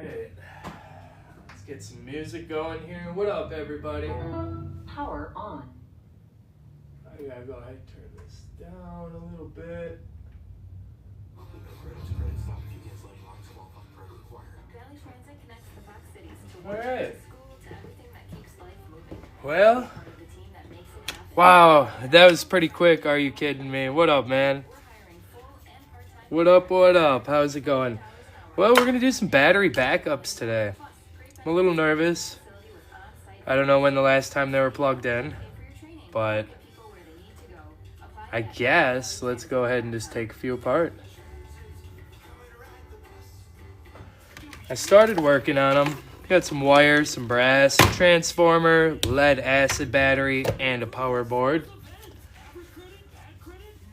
right. Let's get some music going here. What up, everybody? Power on. I gotta go ahead and turn this down a little bit. Valley Transit connects the Fox cities to All work, right. to school, to everything that keeps life moving. Well, Part of the team that makes it happen. wow, that was pretty quick. Are you kidding me? What up, man? We're hiring full and part-time. What up, what up? How's it going? Well, we're gonna do some battery backups today. I'm a little nervous. Facility with on-site I don't know when the last time they were plugged in, pay for your training. but Get people where they need to go. Apply I at guess let's go ahead and just take a few apart. I started working on them. Got some wires, some brass, a transformer, lead acid battery, and a power board.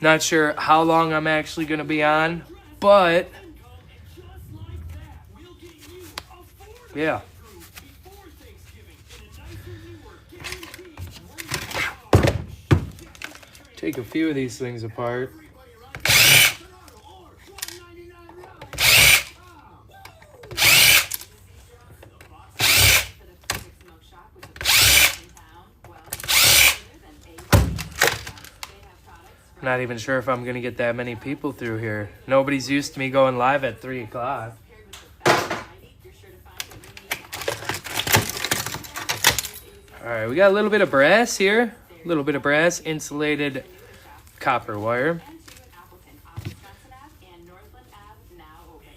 Not sure how long I'm actually going to be on, but yeah. Take a few of these things apart. for the perfect smoke shop with the best in town. Well, better than A. They have products from Not even sure if I'm going to get that many people through here. Nobody's used to me going live at 3 o'clock. paired with the best variety. You're sure to find what you need. All right, we got a little bit of brass here. A little bit of brass, insulated copper wire. M2 in Appleton, off Wisconsin Ave, and Northland Ave, now open.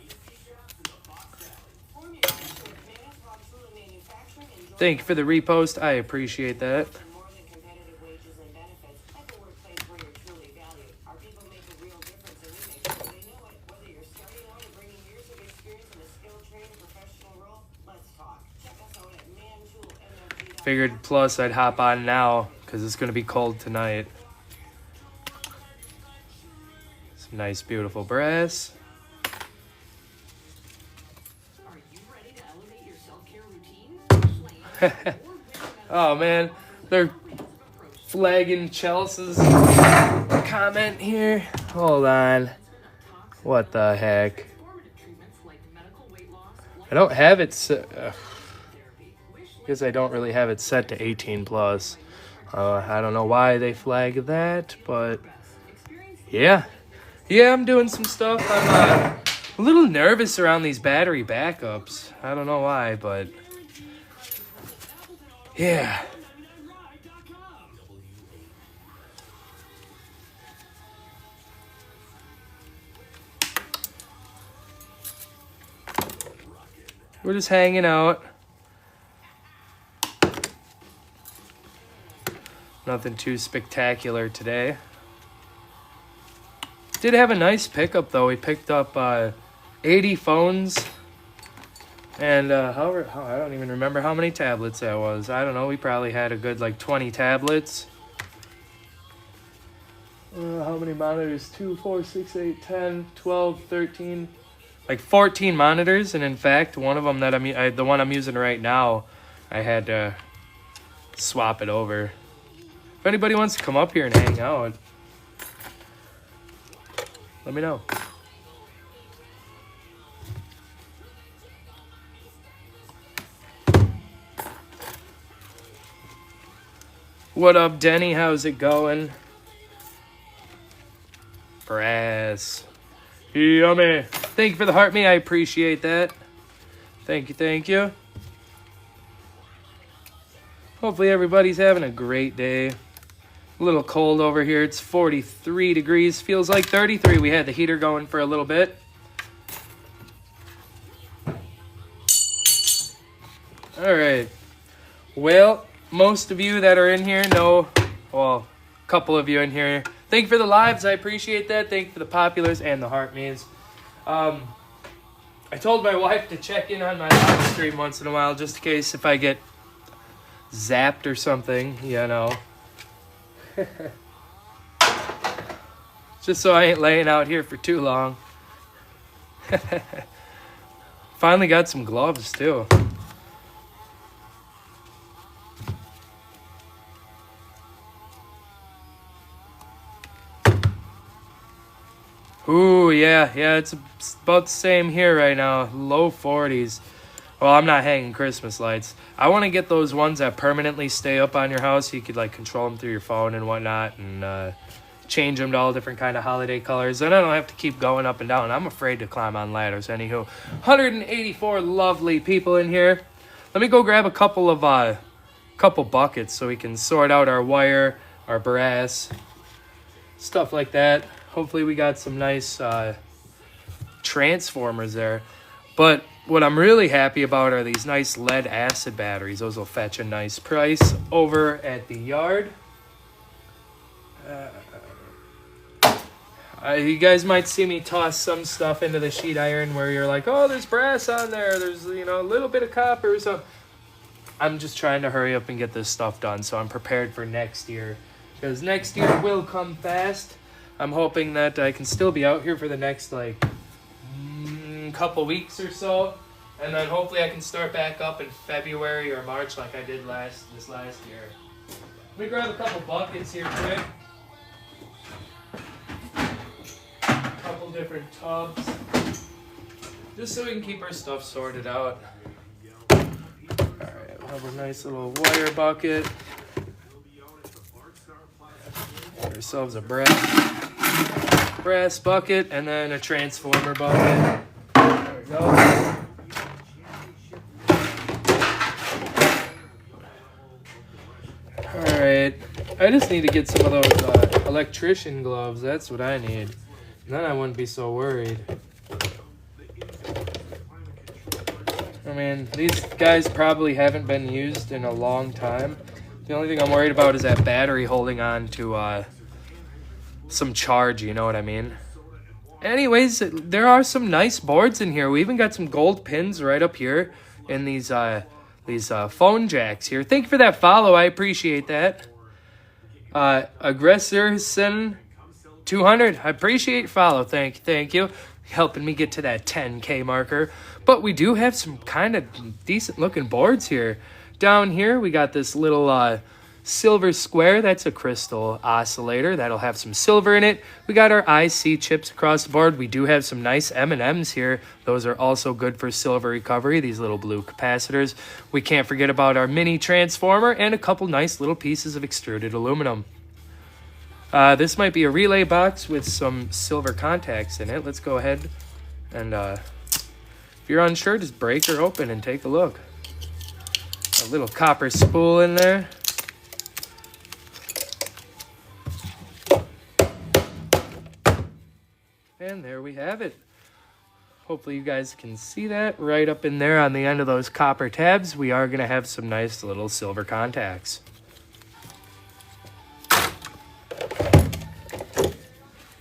Thank you for the repost. I appreciate that. More than competitive wages and benefits, like a workplace where you're truly valued. Our people make a real difference, and we make sure they know it. Whether you're starting out or bringing years of experience in a skilled trade or professional role, let's talk. Check us out at mantoolmfg.com. Figured plus I'd hop on now because it's going to be cold tonight. Some nice, beautiful brass. Are you ready to elevate your self-care routine? Oh man, they're flagging Chelsea's comment here. Hold on. What the heck? Formative treatments like medical weight loss, I don't have it set. Because I don't really have it set to 18 plus. I don't know why they flag that, but yeah. Yeah, I'm doing some stuff. I'm a little nervous around these battery backups. I don't know why, but yeah. We're just hanging out. Nothing too spectacular today. Did have a nice pickup though. We picked up 80 phones and I don't even remember how many tablets that was. I don't know. We probably had a good like 20 tablets. How many monitors? 2, 4, 6, 8, 10, 12, 13. Like 14 monitors, and in fact, one of them that the one I'm using right now, I had to swap it over. If anybody wants to come up here and hang out, let me know. What up, Denny? How's it going? Brass. Yummy. Thank you for the heart me. I appreciate that. Thank you, thank you. Hopefully everybody's having a great day. A little cold over here. It's 43 degrees. Feels like 33. We had the heater going for a little bit. All right. Well, most of you that are in here know, well, a couple of you in here. Thank you for the lives. I appreciate that. Thank you for the populars and the heart me's. I told my wife to check in on my live stream once in a while just in case if I get zapped or something, you know. Just so I ain't laying out here for too long. Finally got some gloves too. Ooh, yeah, it's about the same here right now. Low 40s. Well, I'm not hanging Christmas lights. I want to get those ones that permanently stay up on your house. You could like control them through your phone and whatnot, and change them to all different kind of holiday colors. Then I don't have to keep going up and down. I'm afraid to climb on ladders. Anywho, 184 lovely people in here. Let me go grab a couple buckets so we can sort out our wire, our brass, stuff like that. Hopefully we got some nice transformers there. But what I'm really happy about are these nice lead acid batteries. Those will fetch a nice price over at the yard. You guys might see me toss some stuff into the sheet iron where you're like, oh, there's brass on there. There's, you know, a little bit of copper or something. I'm just trying to hurry up and get this stuff done so I'm prepared for next year. Because next year will come fast. I'm hoping that I can still be out here for the next, like, couple weeks or so. And then hopefully I can start back up in February or March like I did this last year. Let me grab a couple buckets here quick. Couple different tubs, just so we can keep our stuff sorted out. Alright, we'll have a nice little wire bucket. Get ourselves a brass bucket and then a transformer bucket. There we go. Alright, I just need to get some of those electrician gloves. That's what I need. Then I wouldn't be so worried. I mean, these guys probably haven't been used in a long time. The only thing I'm worried about is that battery holding on to some charge, you know what I mean? Anyways, there are some nice boards in here. We even got some gold pins right up here in these phone jacks here. Thank you for that follow. I appreciate that. Aggressorson 200, I appreciate your follow. Thank you. Helping me get to that 10K marker. But we do have some kind of decent looking boards here. Down here, we got this little silver square. That's a crystal oscillator. That'll have some silver in it. We got our IC chips across the board. We do have some nice M&Ms here. Those are also good for silver recovery, these little blue capacitors. We can't forget about our mini transformer and a couple nice little pieces of extruded aluminum. This might be a relay box with some silver contacts in it. Let's go ahead and, if you're unsure, just break her open and take a look. A little copper spool in there. And there we have it. Hopefully you guys can see that right up in there on the end of those copper tabs. We are going to have some nice little silver contacts.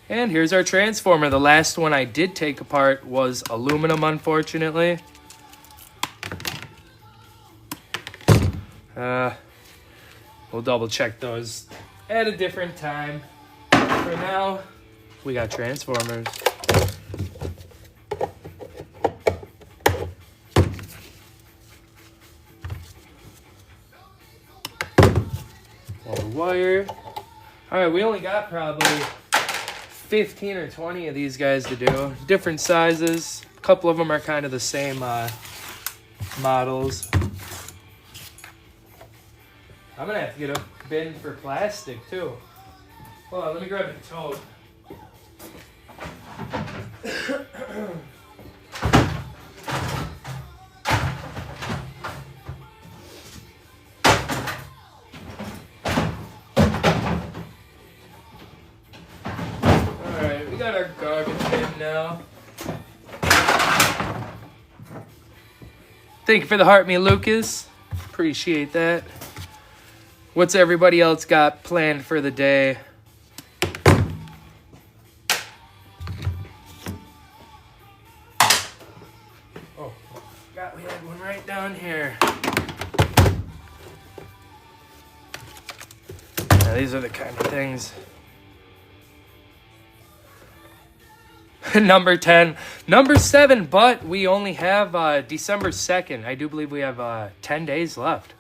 And here's our transformer. The last one I did take apart was aluminum, unfortunately. We'll double check those at a different time. For now, we got transformers. More wire. All right, we only got probably 15 or 20 of these guys to do. Different sizes. A couple of them are kind of the same models. I'm gonna have to get a bin for plastic too. Hold on, let me grab a tote. Alright, we got our garbage bin now. Thank you for the heart, me Lucas. Appreciate that. What's everybody else got planned for the day? Oh, forgot we had one right down here. Now, these are the kind of things. Number 10. Number 7, but we only have December 2nd. I do believe we have 10 days left.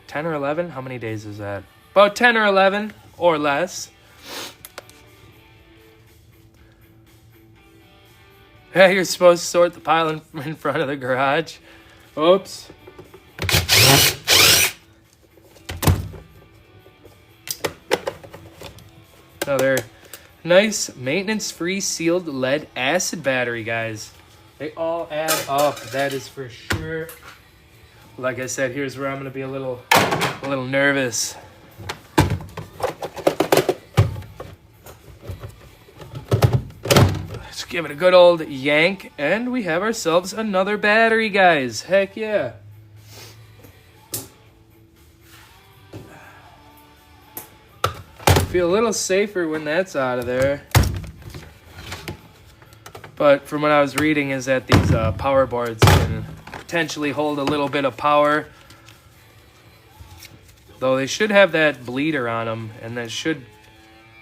10 or 11? How many days is that? About 10 or 11 or less. Yeah, you're supposed to sort the pile in front of the garage. Oops. Another nice maintenance-free sealed lead acid battery, guys. They all add up, that is for sure. Like I said, here's where I'm gonna be a little nervous. Let's give it a good old yank, and we have ourselves another battery, guys. Heck yeah. Feel a little safer when that's out of there. But from what I was reading is that these power boards can potentially hold a little bit of power. Though they should have that bleeder on them, and that should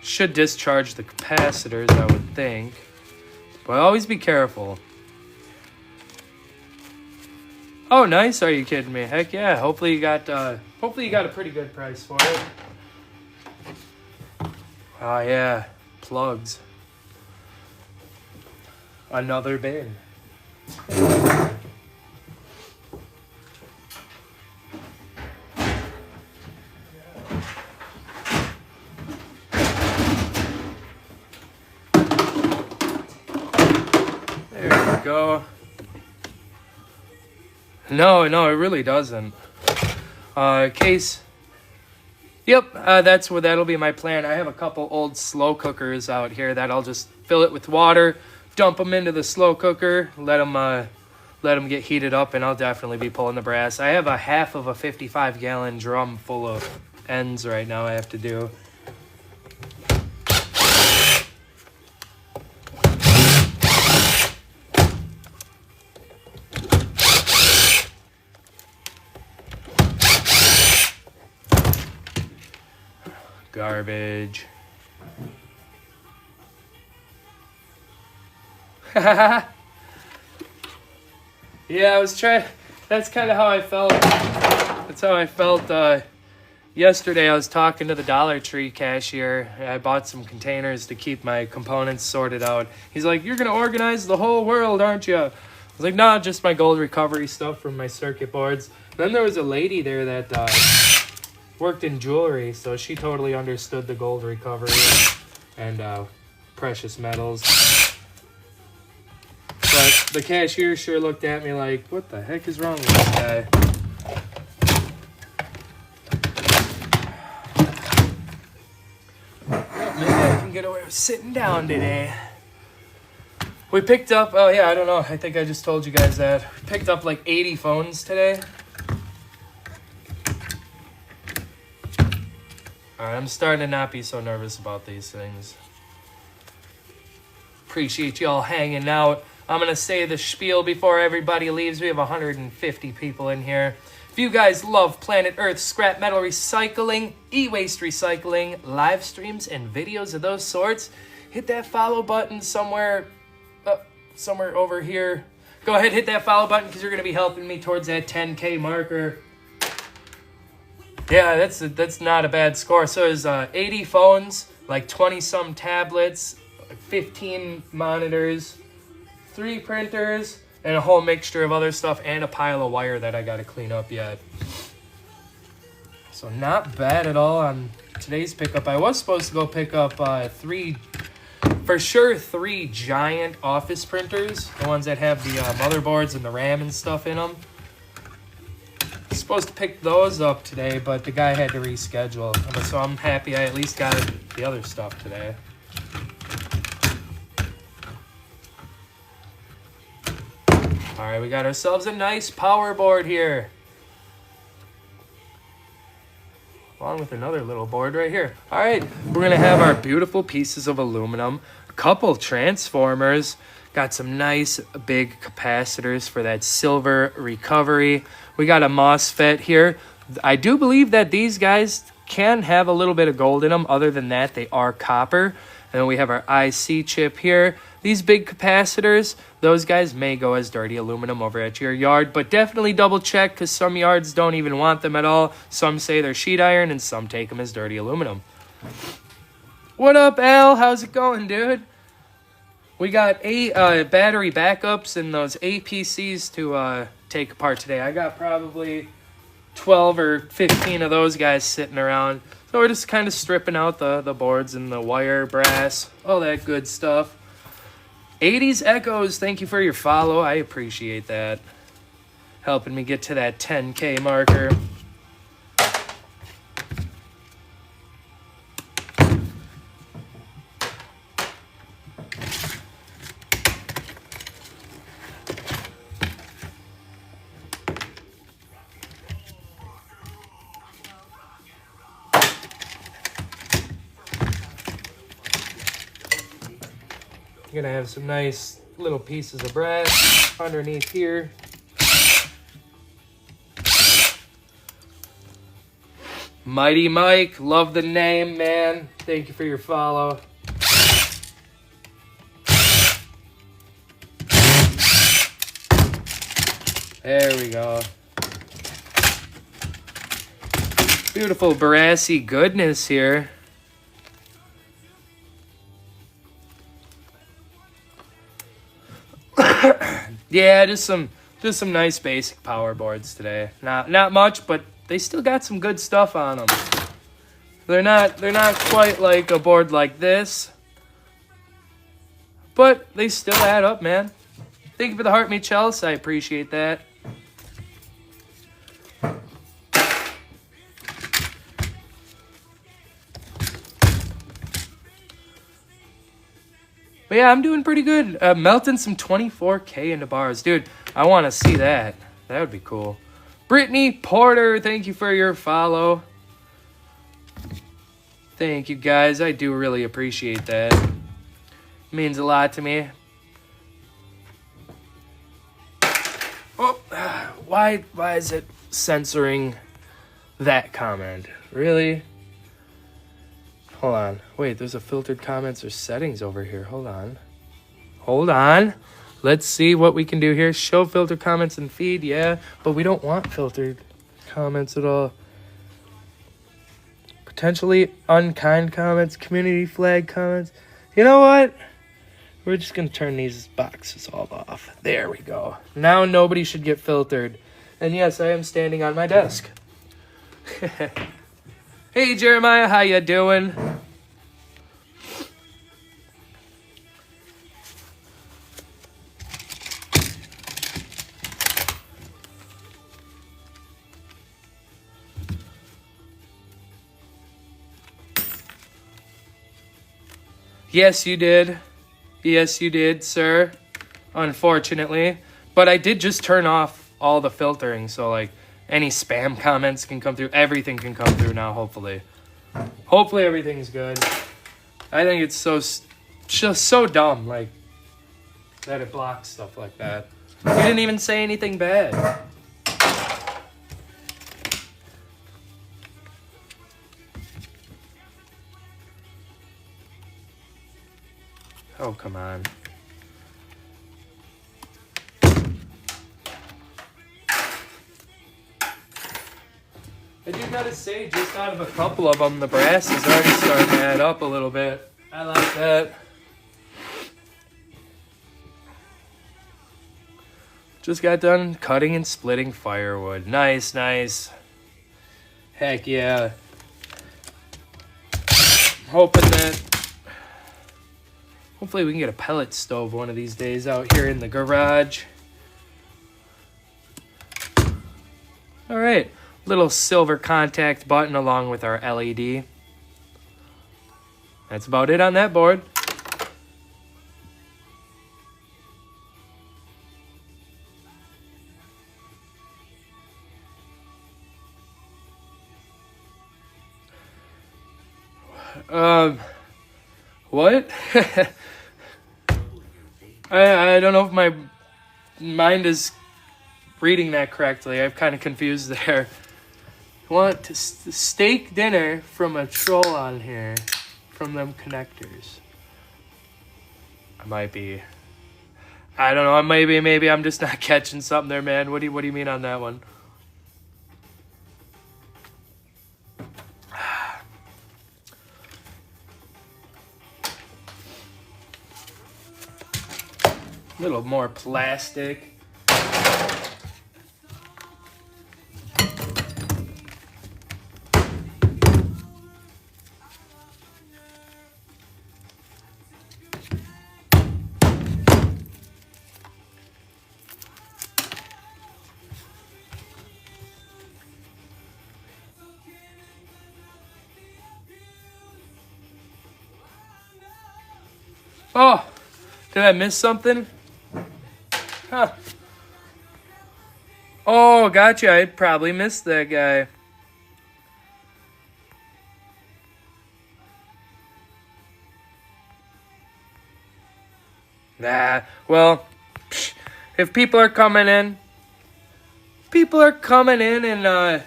discharge the capacitors, I would think. But always be careful. Oh, nice! Are you kidding me? Heck yeah! Hopefully you got a pretty good price for it. Oh yeah, plugs. Another bin. There we go. No, it really doesn't. Case. Yep, that'll be my plan. I have a couple old slow cookers out here that I'll just fill it with water, dump them into the slow cooker, let them get heated up, and I'll definitely be pulling the brass. I have a half of a 55-gallon drum full of ends right now I have to do. Garbage. Yeah, I was trying. That's kind of how I felt. That's how I felt yesterday. I was talking to the Dollar Tree cashier. I bought some containers to keep my components sorted out. He's like, "You're gonna organize the whole world, aren't you?" I was like, "Nah, just my gold recovery stuff from my circuit boards." Then there was a lady there that worked in jewelry, so she totally understood the gold recovery and precious metals. But the cashier sure looked at me like, what the heck is wrong with this guy? Well, maybe I can get away with sitting down today. We picked up, oh yeah, I don't know, I think I just told you guys that. We picked up like 80 phones today. Alright, I'm starting to not be so nervous about these things. Appreciate y'all hanging out. I'm going to say the spiel before everybody leaves. We have 150 people in here. If you guys love Planet Earth, scrap metal recycling, e-waste recycling, live streams, and videos of those sorts, hit that follow button somewhere over here. Go ahead, hit that follow button because you're going to be helping me towards that 10K marker. Yeah, that's not a bad score. So there's 80 phones, like 20-some tablets, 15 monitors, 3 printers, and a whole mixture of other stuff, and a pile of wire that I got to clean up yet. So not bad at all on today's pickup. I was supposed to go pick up 3 giant office printers, the ones that have the motherboards and the RAM and stuff in them. Supposed to pick those up today, but the guy had to reschedule, so I'm happy I at least got the other stuff today. Alright, we got ourselves a nice power board here, along with another little board right here. Alright, we're gonna have our beautiful pieces of aluminum, a couple transformers, got some nice big capacitors for that silver recovery. We got a MOSFET here. I do believe that these guys can have a little bit of gold in them. Other than that, they are copper. And then we have our IC chip here. These big capacitors, those guys may go as dirty aluminum over at your yard, but definitely double check because some yards don't even want them at all. Some say they're sheet iron and some take them as dirty aluminum. What up, Al? How's it going, dude? We got 8 battery backups and those APCs to take apart today. I got probably 12 or 15 of those guys sitting around. So we're just kind of stripping out the boards and the wire, brass, all that good stuff. 80s Echoes, thank you for your follow. I appreciate that. Helping me get to that 10K marker. You're gonna have some nice little pieces of brass underneath here. Mighty Mike, love the name, man. Thank you for your follow. There we go. Beautiful brassy goodness here. Yeah, just some nice basic power boards today. Not much, but they still got some good stuff on them. They're not quite like a board like this, but they still add up, man. Thank you for the heart, me Chelsea. I appreciate that. But yeah, I'm doing pretty good. Melting some 24K into bars. Dude, I want to see that. That would be cool. Brittany Porter, thank you for your follow. Thank you, guys. I do really appreciate that. It means a lot to me. Oh, why is it censoring that comment? Really? Hold on. Wait, there's a filtered comments or settings over here. Hold on. Let's see what we can do here. Show filtered comments and feed. Yeah, but we don't want filtered comments at all. Potentially unkind comments, community flag comments. You know what? We're just going to turn these boxes all off. There we go. Now nobody should get filtered. And yes, I am standing on my desk. Hey Jeremiah, how you doing? Yes, you did. Yes, you did, sir. Unfortunately. But I did just turn off all the filtering, so like any spam comments can come through. Everything can come through now, hopefully. Hopefully everything's good. I think it's just so dumb, like, that it blocks stuff like that. You didn't even say anything bad. Oh, come on. I do gotta say, just out of a couple of them, the brass is already starting to add up a little bit. I like that. Just got done cutting and splitting firewood. Nice, nice. Heck yeah. Hopefully we can get a pellet stove one of these days out here in the garage. All right. Little silver contact button along with our LED. That's about it on that board. What? I don't know if my mind is reading that correctly. I'm kind of confused there. Want to steak dinner from a troll on here, from them connectors. I don't know. Maybe I'm just not catching something there, man. What do you mean on that one? A little more plastic. Oh, did I miss something? Huh. Oh, gotcha. I probably missed that guy. Nah, well, if people are coming in and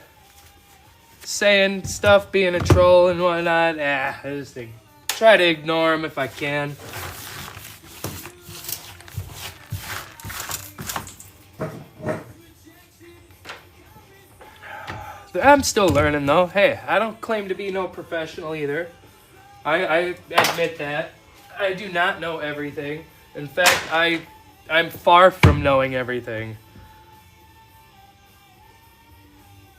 saying stuff, being a troll and whatnot, I just try to ignore them if I can. I'm still learning though. Hey, I don't claim to be no professional either. I admit that. I do not know everything. In fact, I'm far from knowing everything.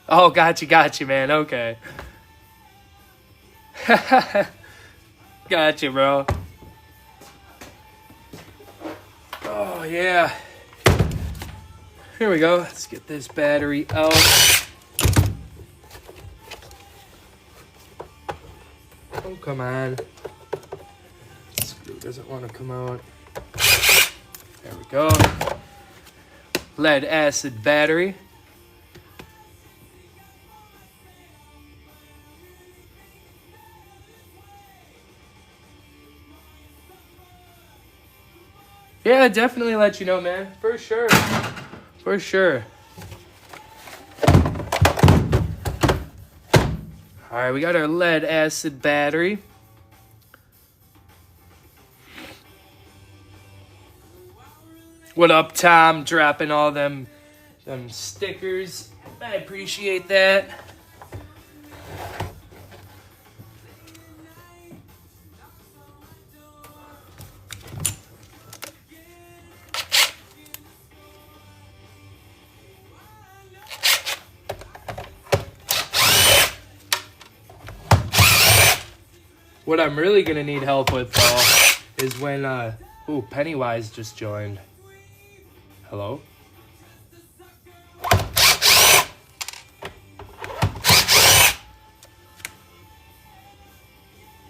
Oh, gotcha, man. Okay. Gotcha, bro. Oh, yeah. Here we go. Let's get this battery out. Oh, come on. Screw doesn't want to come out. There we go. Lead acid battery. Yeah, definitely let you know, man. For sure. For sure. Alright, we got our lead acid battery. What up, Tom? Dropping all them stickers. I appreciate that. What I'm really gonna need help with though is when ooh, Pennywise just joined. Hello?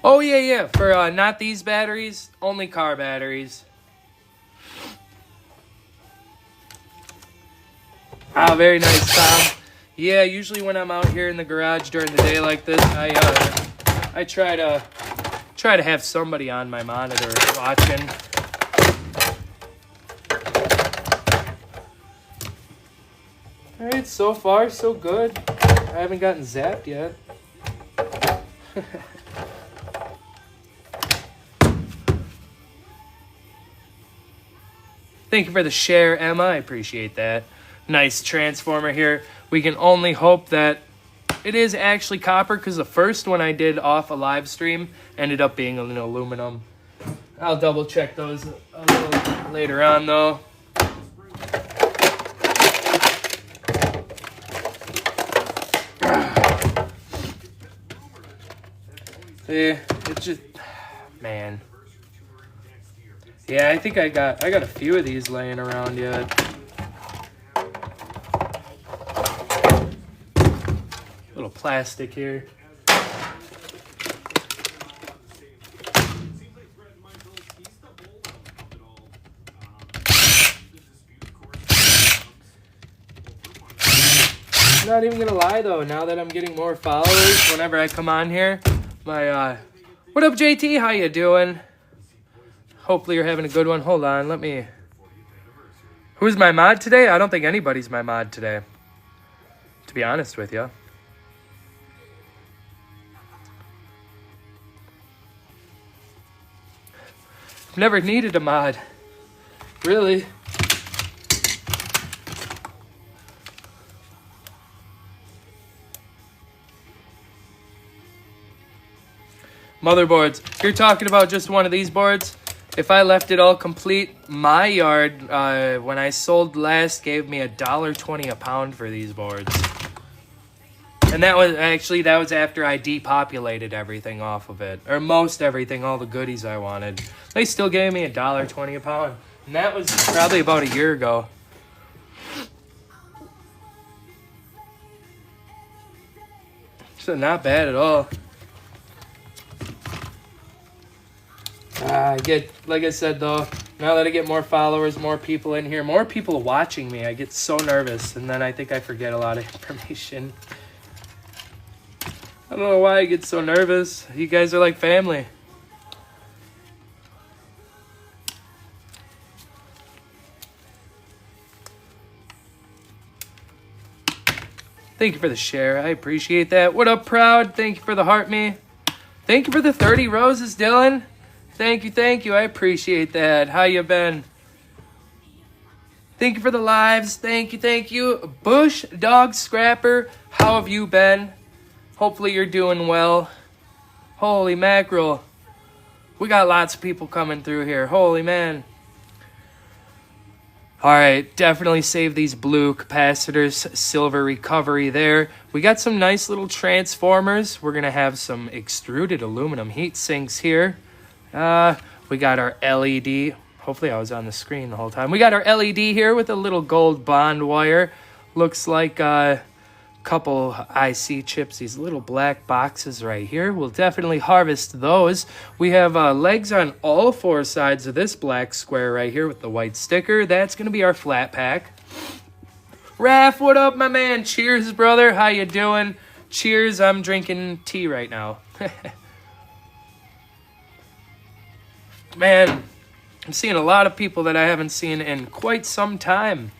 Oh yeah, for not these batteries, only car batteries. Ah, very nice, Tom. Yeah, usually when I'm out here in the garage during the day like this, I try to have somebody on my monitor watching. Alright, so far so good. I haven't gotten zapped yet. Thank you for the share, Emma. I appreciate that. Nice transformer here. We can only hope that it is actually copper, because the first one I did off a live stream ended up being an aluminum. I'll double check those a little later on though. Yeah, it's just, man. Yeah, I think I got a few of these laying around yet. Little plastic here. I'm not even gonna lie though, now that I'm getting more followers whenever I come on here, my what up JT, how you doing? Hopefully you're having a good one. Hold on, let me, who's my mod today? I don't think anybody's my mod today, to be honest with you. I've never needed a mod, really. Motherboards. You're talking about just one of these boards? If I left it all complete, my yard, when I sold last, gave me $1.20 a pound for these boards. And that was after I depopulated everything off of it. Or most everything, all the goodies I wanted. They still gave me $1.20 a pound. And that was probably about a year ago. So not bad at all. Like I said though, now that I get more followers, more people in here, more people watching me, I get so nervous, and then I think I forget a lot of information. I don't know why I get so nervous. You guys are like family. Thank you for the share. I appreciate that. What up, Proud? Thank you for the heart me. Thank you for the 30 roses, Dylan. Thank you. I appreciate that. How you been? Thank you for the lives. Thank you. Bush Dog Scrapper, how have you been? Hopefully you're doing well. Holy mackerel. We got lots of people coming through here. Holy man. All right, definitely save these blue capacitors. Silver recovery there. We got some nice little transformers. We're going to have some extruded aluminum heat sinks here. We got our LED. Hopefully I was on the screen the whole time. We got our LED here with a little gold bond wire. Looks like a couple IC chips, these little black boxes right here. We'll definitely harvest those. We have legs on all four sides of this black square right here with the white sticker. That's going to be our flat pack. Raph, what up, my man? Cheers, brother. How you doing? Cheers. I'm drinking tea right now. Man, I'm seeing a lot of people that I haven't seen in quite some time.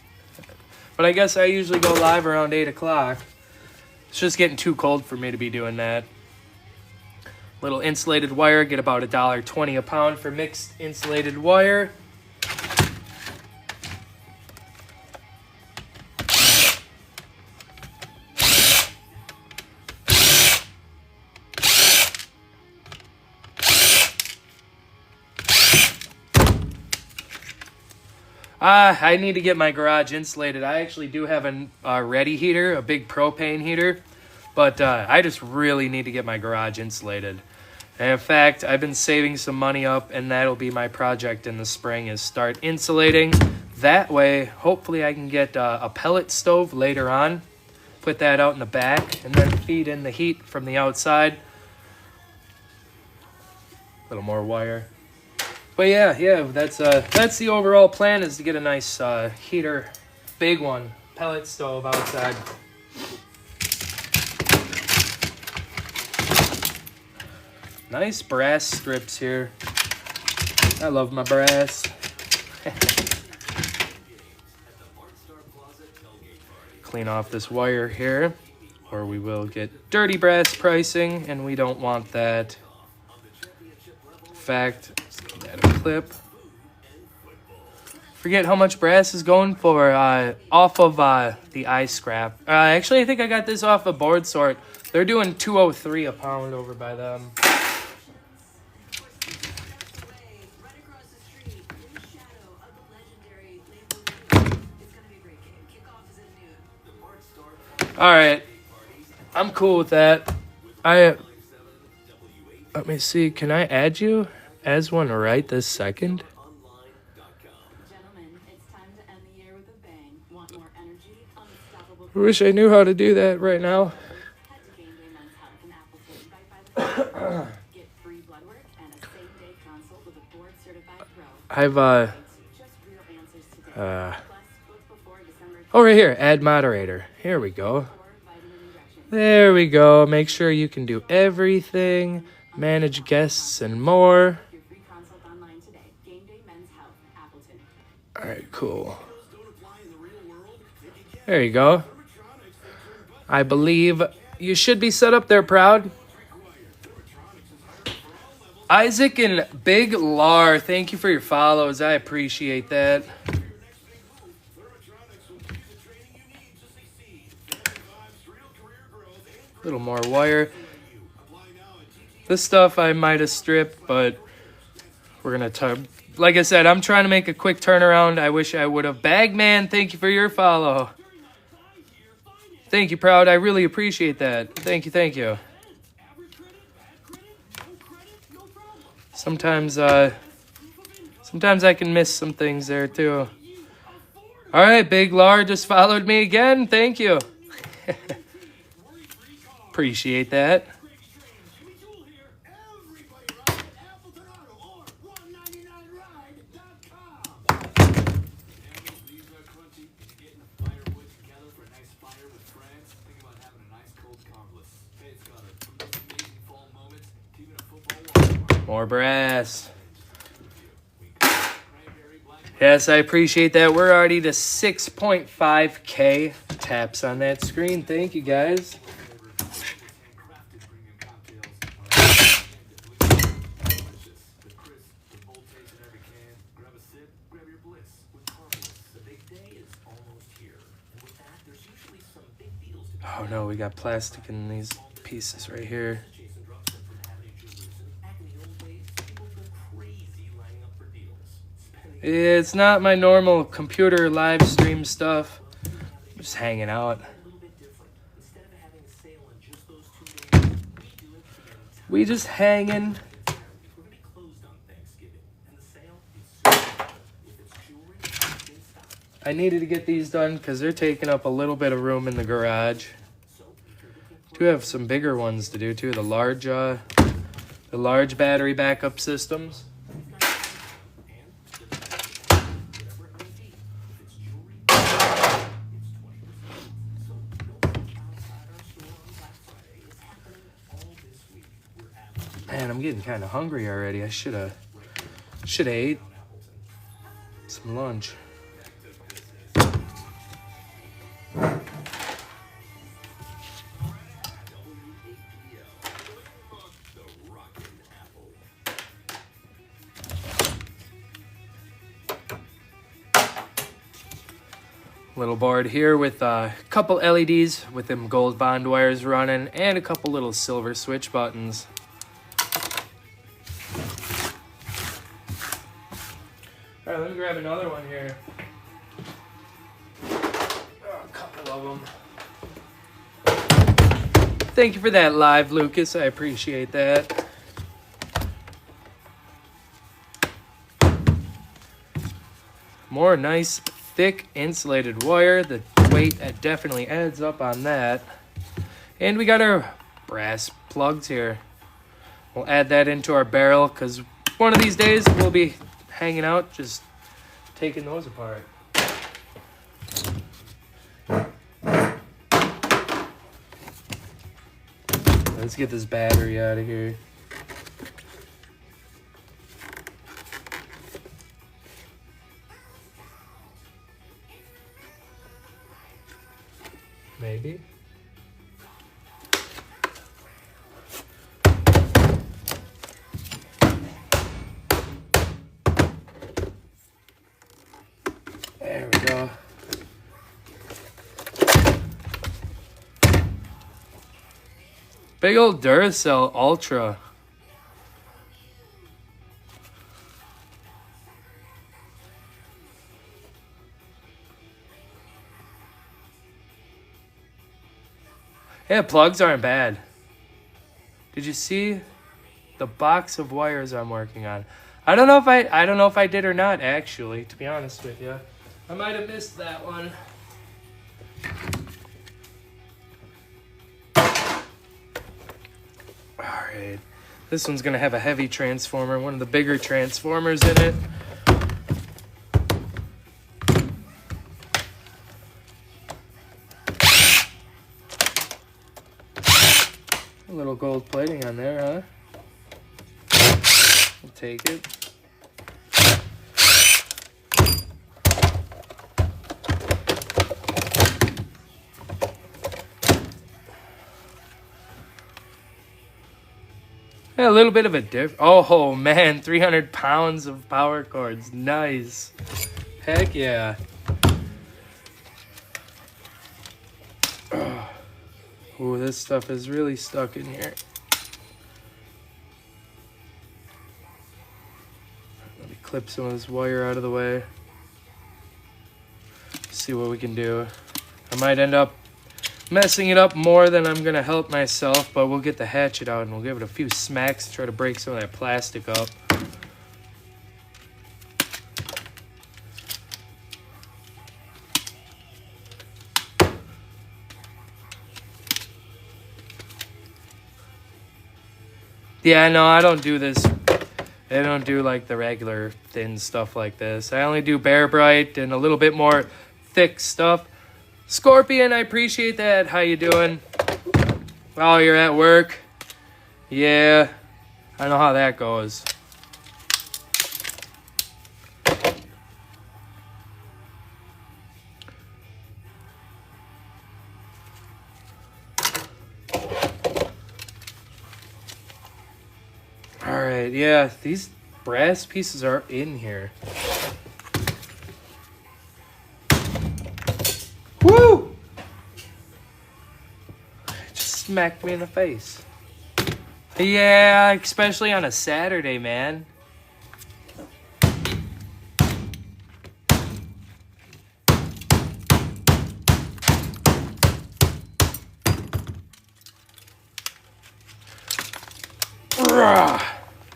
But I guess I usually go live around 8 o'clock. It's just getting too cold for me to be doing that. Little insulated wire, get about $1.20 a pound for mixed insulated wire. I need to get my garage insulated. I actually do have a ready heater, a big propane heater, but I just really need to get my garage insulated. And in fact, I've been saving some money up, and that'll be my project in the spring, is start insulating. That way, hopefully I can get a pellet stove later on, put that out in the back, and then feed in the heat from the outside. A little more wire. But yeah, that's the overall plan, is to get a nice heater, big one, pellet stove outside. Nice brass strips here. I love my brass. Clean off this wire here, or we will get dirty brass pricing, and we don't want that. In fact, add a clip. Forget how much brass is going for off of the iScrap. Actually, I think I got this off of Board Sort. They're doing $2.03 a pound over by them. All right, I'm cool with that. Let me see. Can I add you as one right this second? Gentlemen, it's time to end the year with a bang. Want more energy? Unstoppable. I wish I knew how to do that right now. Head to Game Day Men's Health in Appleton right by the Get free blood work and a same-day consult with a board-certified pro. I've Just real answers today. Plus, book before December oh, right here, add moderator. Here we go. 4 vitamin injection. There we go. Make sure you can do everything, manage guests and more. Your free consult online today. Game Day Men's Health, Appleton. All right, cool. There you go. I believe you should be set up there, Proud. Isaac and Big Lar, thank you for your follows. I appreciate that. A little more wire. This stuff I might have stripped, but we're going to like I said, I'm trying to make a quick turnaround. I wish I would have. Bagman, thank you for your follow. Thank you, Proud. I really appreciate that. Thank you, thank you. Sometimes I can miss some things there too. All right, Big Lar just followed me again. Thank you. Appreciate that. More brass. Yes, I appreciate that. We're already to 6.5K taps on that screen. Thank you, guys. Oh no, we got plastic in these pieces right here. It's not my normal computer live stream stuff. I'm just hanging out. We just hanging. I needed to get these done because they're taking up a little bit of room in the garage. Do have some bigger ones to do too. The large battery backup systems. Man, I'm getting kind of hungry already. I should have ate some lunch. Little board here with a couple LEDs with them gold bond wires running and a couple little silver switch buttons. All right, let me grab another one here. Oh, a couple of them. Thank you for that live, Lucas. I appreciate that. More nice, thick, insulated wire. The weight definitely adds up on that. And we got our brass plugs here. We'll add that into our barrel because one of these days we'll be hanging out, just taking those apart. Let's get this battery out of here. Maybe. There we go. Big old Duracell Ultra. Yeah, plugs aren't bad. Did you see the box of wires I'm working on? I don't know if I did or not, actually, to be honest with you. I might have missed that one. Alright. This one's gonna have a heavy transformer, one of the bigger transformers in it. A little gold plating on there, huh? We'll take it. Yeah, a little bit of a diff. Oh man, 300 pounds of power cords. Nice. Heck yeah. Ooh, this stuff is really stuck in here. Let me clip some of this wire out of the way. See what we can do. I might end up messing it up more than I'm gonna help myself, but we'll get the hatchet out and we'll give it a few smacks to try to break some of that plastic up. Yeah, no, I don't do this. I don't do like the regular thin stuff like this. I only do Bear Bright and a little bit more thick stuff. Scorpion, I appreciate that. How you doing? Oh, you're at work? Yeah, I know how that goes. Alright, yeah, these brass pieces are in here. Woo! Just smacked me in the face. Yeah, especially on a Saturday, man.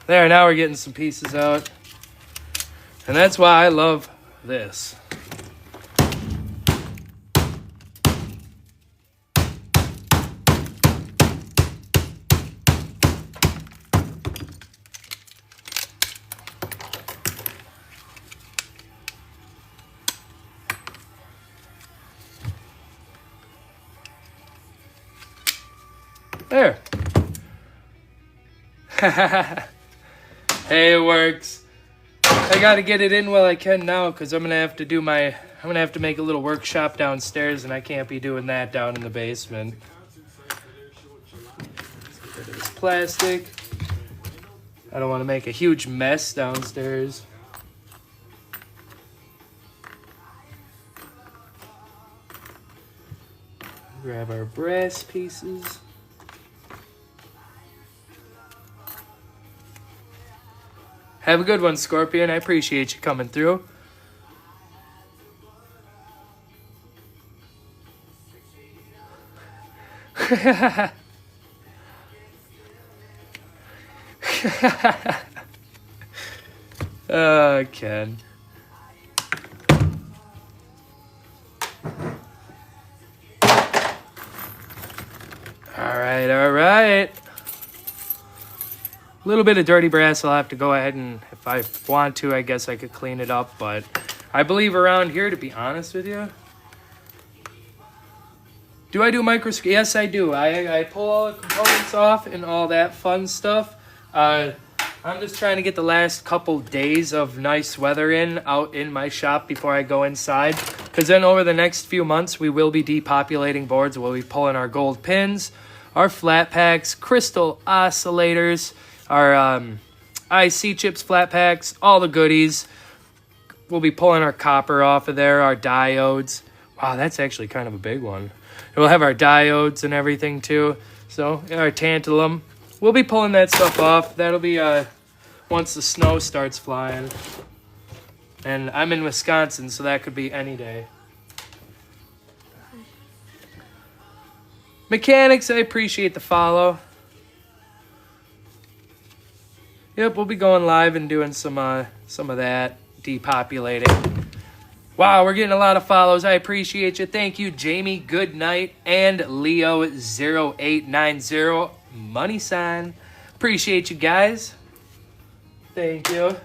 There, now we're getting some pieces out. And that's why I love this. There. Hey, it works. I gotta get it in while I can now, because I'm gonna have to make a little workshop downstairs, and I can't be doing that down in the basement. Let's get rid of this plastic. I don't want to make a huge mess downstairs. Grab our brass pieces. Have a good one, Scorpion. I appreciate you coming through. Ken. All right. A little bit of dirty brass. I'll have to go ahead and, if I want to, I guess I could clean it up. But I believe around here, to be honest with you, do I do microscope? Yes, I do. I pull all the components off and all that fun stuff. I'm just trying to get the last couple days of nice weather out in my shop before I go inside. Because then over the next few months, we will be depopulating boards. We'll be pulling our gold pins, our flat packs, crystal oscillators, our IC chips, flat packs, all the goodies. We'll be pulling our copper off of there, our diodes. Wow, that's actually kind of a big one. We'll have our diodes and everything too. So our tantalum. We'll be pulling that stuff off. That'll be once the snow starts flying. And I'm in Wisconsin, so that could be any day. Mechanics, I appreciate the follow. Yep, we'll be going live and doing some of that depopulating. Wow, we're getting a lot of follows. I appreciate you. Thank you, Jamie Goodnight and Leo0890 money sign. Appreciate you guys. Thank you.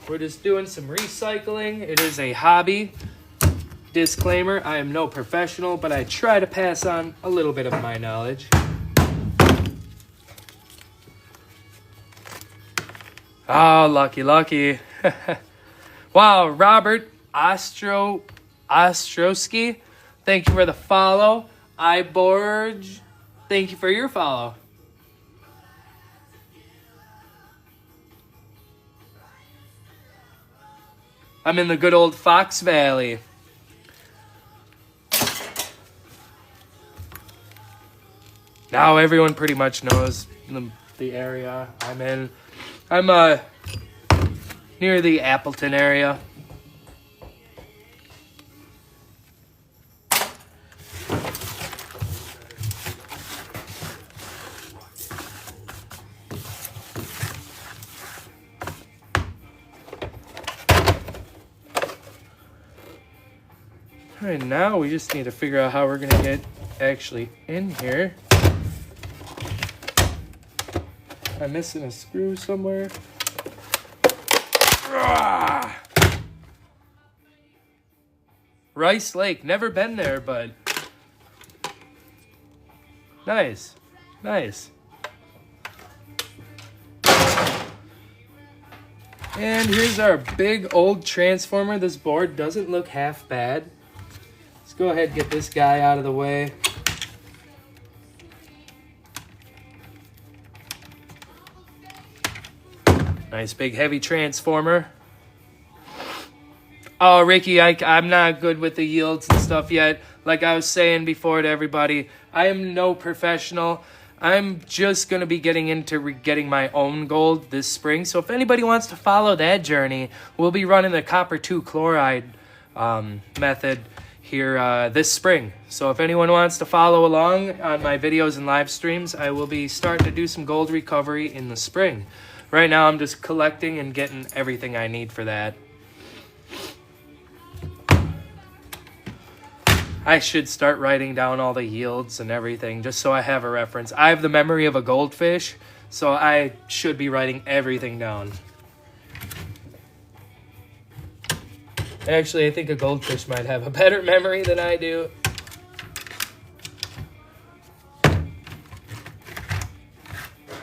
We're just doing some recycling. It is a hobby. Disclaimer, I am no professional, but I try to pass on a little bit of my knowledge. Oh, lucky. Wow, Robert Ostrowski, thank you for the follow. Iborg, thank you for your follow. I'm in the good old Fox Valley. Now everyone pretty much knows the the area I'm in. I'm near the Appleton area. All right, now we just need to figure out how we're gonna get actually in here. I'm missing a screw somewhere. Ah! Rice Lake, never been there, but nice, nice. And here's our big old transformer. This board doesn't look half bad. Let's go ahead and get this guy out of the way. Nice big heavy transformer. Oh, Ricky, I'm not good with the yields and stuff yet. Like I was saying before to everybody, I am no professional. I'm just going to be getting into getting my own gold this spring. So if anybody wants to follow that journey, we'll be running the copper 2 chloride method here this spring. So if anyone wants to follow along on my videos and live streams, I will be starting to do some gold recovery in the spring. Right now, I'm just collecting and getting everything I need for that. I should start writing down all the yields and everything just so I have a reference. I have the memory of a goldfish, so I should be writing everything down. Actually, I think a goldfish might have a better memory than I do.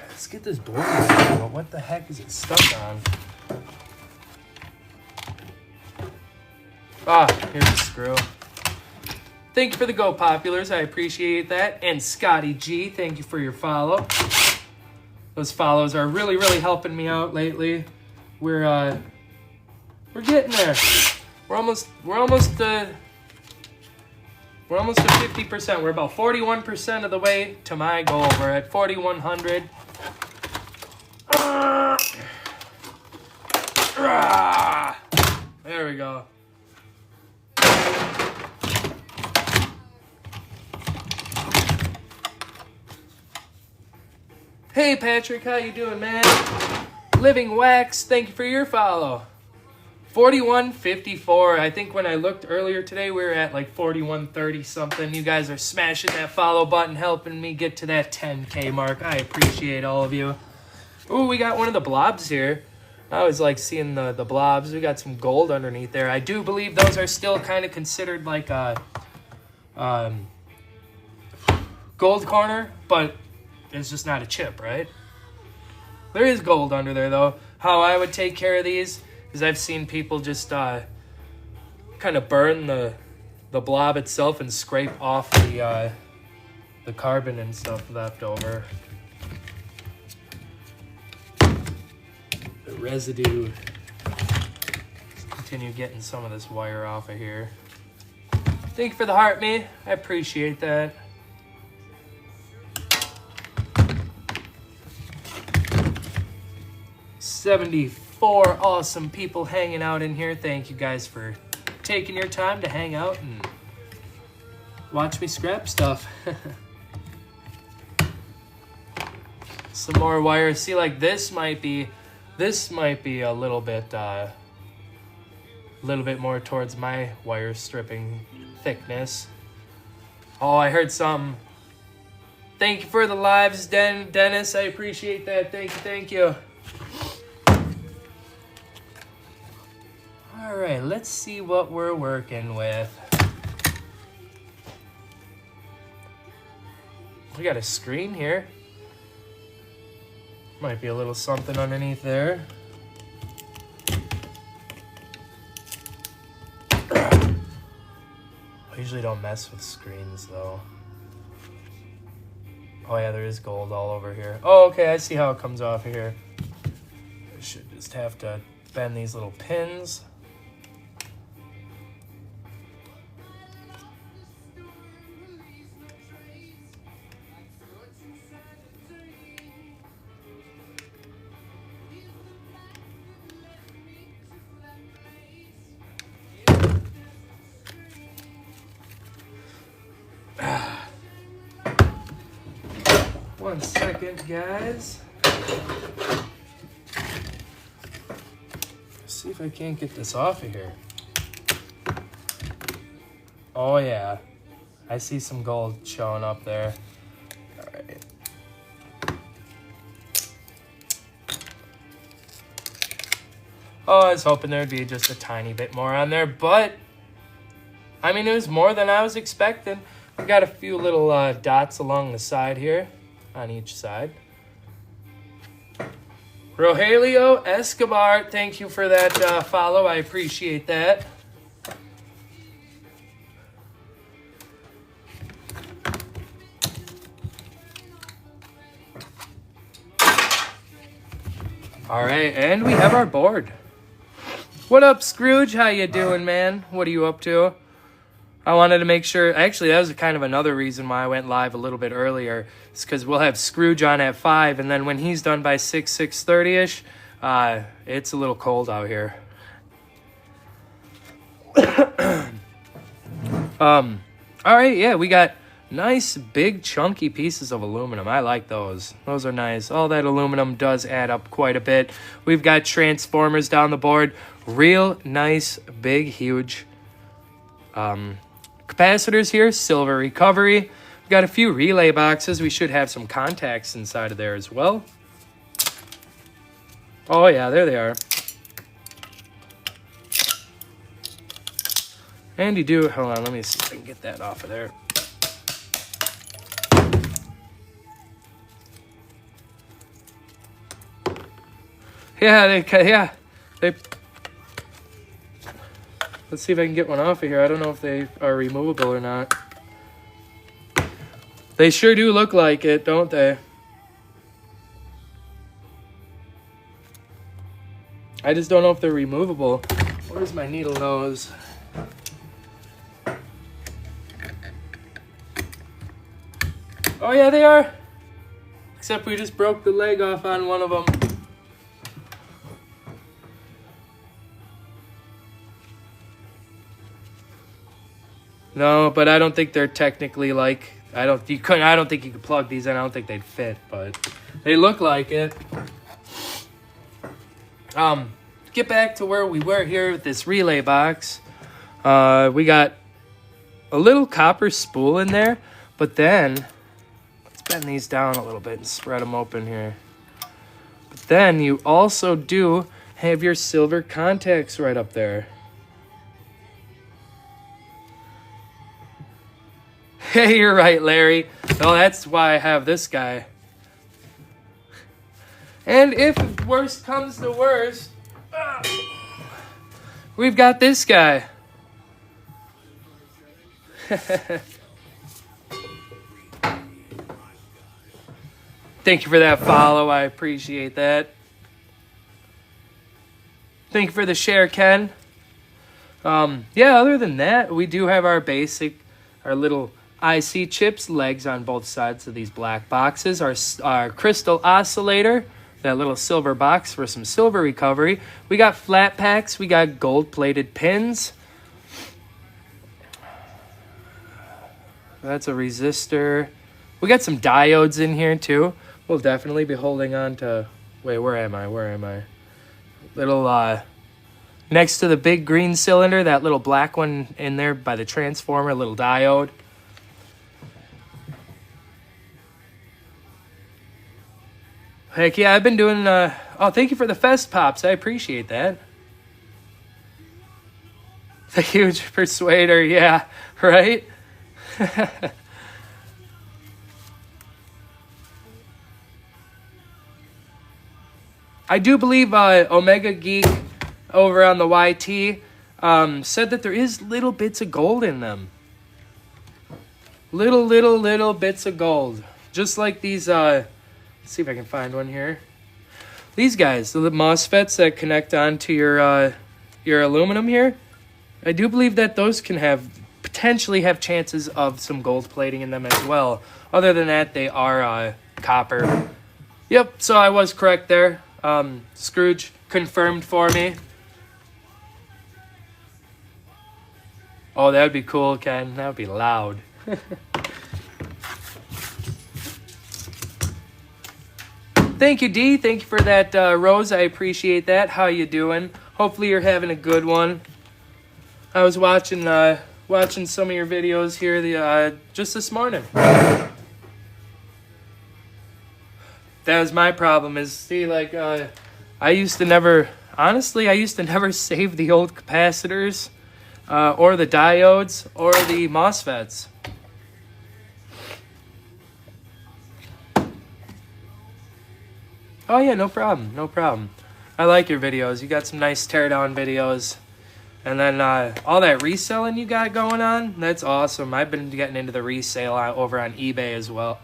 Let's get this board out. What the heck is it stuck on? Ah, here's a screw. Thank you for the Go Populars. I appreciate that. And Scotty G, thank you for your follow. Those follows are really, really helping me out lately. We're getting there. We're almost to 50%. We're about 41% of the way to my goal. We're at 4,100. There we go. Hey Patrick, how you doing, man? Living Wax, thank you for your follow. 41.54. I think when I looked earlier today, we were at like 41.30 something. You guys are smashing that follow button, helping me get to that 10K mark. I appreciate all of you. Ooh, we got one of the blobs here. I always like seeing the blobs. We got some gold underneath there. I do believe those are still kind of considered like a gold corner, but it's just not a chip, right? There is gold under there, though. How I would take care of these is I've seen people just kind of burn the blob itself and scrape off the carbon and stuff left over. The residue. Let's continue getting some of this wire off of here. Thank you for the heart, me. I appreciate that. $74 awesome people hanging out in here. Thank you guys for taking your time to hang out and watch me scrap stuff. Some more wires. See, like this might be a little bit more towards my wire stripping thickness. Oh, I heard something. Thank you for the lives, Dennis. I appreciate that. Thank you. All right, let's see what we're working with. We got a screen here. Might be a little something underneath there. I usually don't mess with screens though. Oh yeah, there is gold all over here. Oh, okay, I see how it comes off of here. I should just have to bend these little pins. 1 second, guys. See if I can't get this off of here. Oh yeah, I see some gold showing up there. All right. Oh, I was hoping there'd be just a tiny bit more on there, but I mean, it was more than I was expecting. We got a few little dots along the side here, on each side. Rogelio Escobar, thank you for that follow. I appreciate that. All right, and we have our board. What up, Scrooge? How you doing, man? What are you up to? I wanted to make sure. Actually, that was kind of another reason why I went live a little bit earlier. It's because we'll have Scrooge on at 5, and then when he's done by 6:30ish, it's a little cold out here. All right, yeah, we got nice big chunky pieces of aluminum. I like those. Those are nice. All that aluminum does add up quite a bit. We've got transformers down the board. Real nice, big, huge capacitors here. Silver recovery. We've got a few relay boxes. We should have some contacts inside of there as well. Oh yeah, there they are. And you do, hold on, let me see if I can get that off of there. Yeah, they let's see if I can get one off of here. I don't know if they are removable or not. They sure do look like it, don't they? I just don't know if they're removable. Where's my needle nose? Oh yeah, they are. Except we just broke the leg off on one of them. No, but I don't think they're technically like, I don't think you could plug these in. I don't think they'd fit, but they look like it. Get back to where we were here with this relay box. We got a little copper spool in there, but then let's bend these down a little bit and spread them open here. But then you also do have your silver contacts right up there. Hey, you're right, Larry. Well, that's why I have this guy. And if worst comes to worst, we've got this guy. Thank you for that follow. I appreciate that. Thank you for the share, Ken. Yeah, other than that, we do have our little IC chips, legs on both sides of these black boxes. Our crystal oscillator, that little silver box for some silver recovery. We got flat packs. We got gold-plated pins. That's a resistor. We got some diodes in here, too. We'll definitely be holding on to... Wait, where am I? Little, next to the big green cylinder, that little black one in there by the transformer, little diode. Heck yeah, I've been doing, oh, thank you for the Fest Pops. I appreciate that. The huge persuader, yeah, right? I do believe Omega Geek over on the YT said that there is little bits of gold in them. Little bits of gold. Just like these, let's see if I can find one here. These guys, the MOSFETs that connect onto your aluminum here. I do believe that those can potentially have chances of some gold plating in them as well. Other than that, they are copper. Yep, so I was correct there. Scrooge confirmed for me. Oh, that would be cool, Ken. That would be loud. Thank you, D. Thank you for that, Rose. I appreciate that. How you doing? Hopefully you're having a good one. I was watching some of your videos here just this morning. That was my problem. Is see, like, I used to never save the old capacitors, or the diodes, or the MOSFETs. Oh yeah, no problem, no problem. I like your videos. You got some nice teardown videos. And then all that reselling you got going on, that's awesome. I've been getting into the resale over on eBay as well.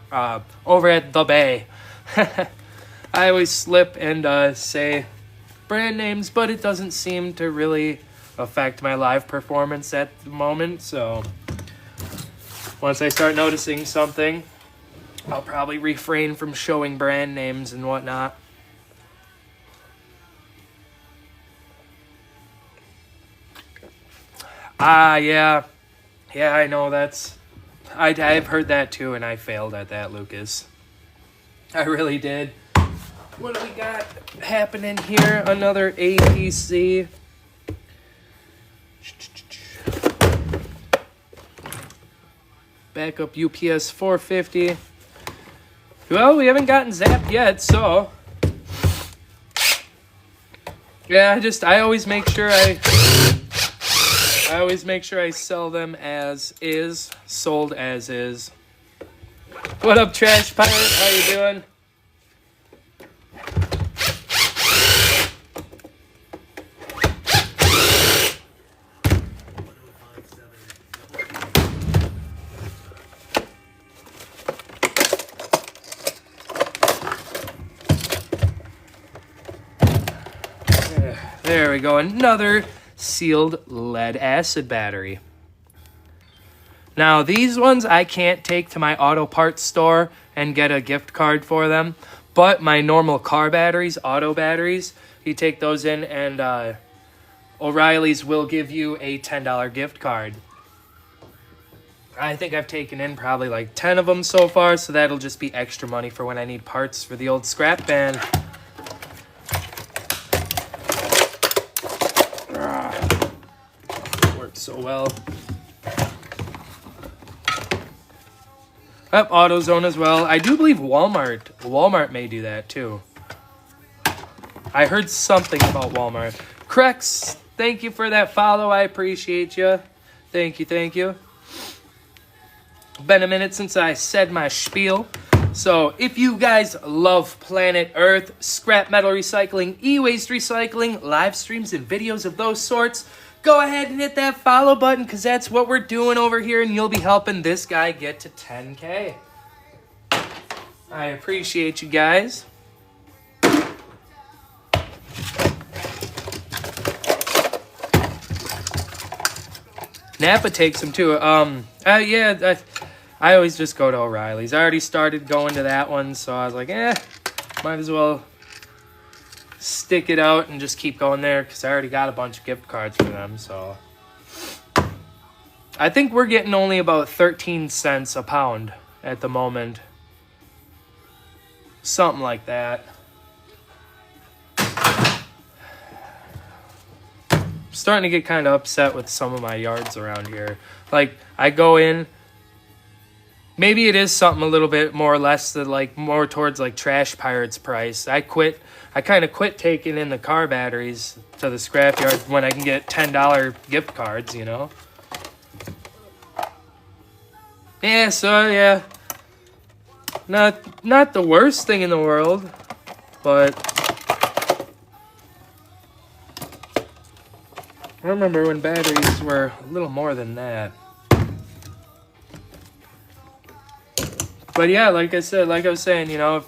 Over at The Bay. I always slip and say brand names, but it doesn't seem to really affect my live performance at the moment. So once I start noticing something, I'll probably refrain from showing brand names and whatnot. Yeah. Yeah, I know I've heard that too, and I failed at that, Lucas. I really did. What do we got happening here? Another APC. Backup UPS 450. Well, we haven't gotten zapped yet, so yeah, I always make sure I sell them as is, sold as is. What up, Trash Pirate? How you doing? There we go. Another sealed lead acid battery. Now, these ones I can't take to my auto parts store and get a gift card for them. But my normal car batteries, auto batteries, you take those in and O'Reilly's will give you a $10 gift card. I think I've taken in probably like 10 of them so far, so that'll just be extra money for when I need parts for the old scrap van. Worked so well. Up, AutoZone as well. I do believe Walmart may do that too. I heard something about Walmart. Crex, thank you for that follow. I appreciate you. Thank you. Been a minute since I said my spiel. So if you guys love Planet Earth, scrap metal recycling, e-waste recycling, live streams and videos of those sorts, go ahead and hit that follow button, because that's what we're doing over here, and you'll be helping this guy get to 10K. I appreciate you guys. Napa takes them too. I always just go to O'Reilly's. I already started going to that one, so I was like, might as well stick it out and just keep going there, because I already got a bunch of gift cards for them. So I think we're getting only about 13 cents a pound at the moment. Something like that. Starting to get kind of upset with some of my yards around here. Like, I go in, maybe it is something a little bit more or less than, like, more towards like Trash Pirate's price. I kind of quit taking in the car batteries to the scrapyard when I can get $10 gift cards, you know? Yeah, so yeah. Not the worst thing in the world, but I remember when batteries were a little more than that. But yeah, like I was saying, you know,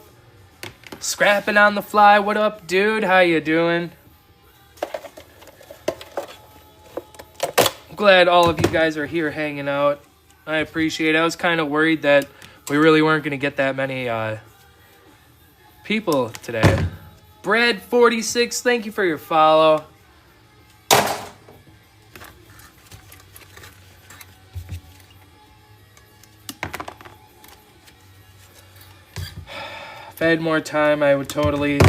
scrapping on the fly. What up, dude? How you doing? I'm glad all of you guys are here hanging out. I appreciate it. I was kind of worried that we really weren't going to get that many people today. Brad46, thank you for your follow. If I had more time, I would totally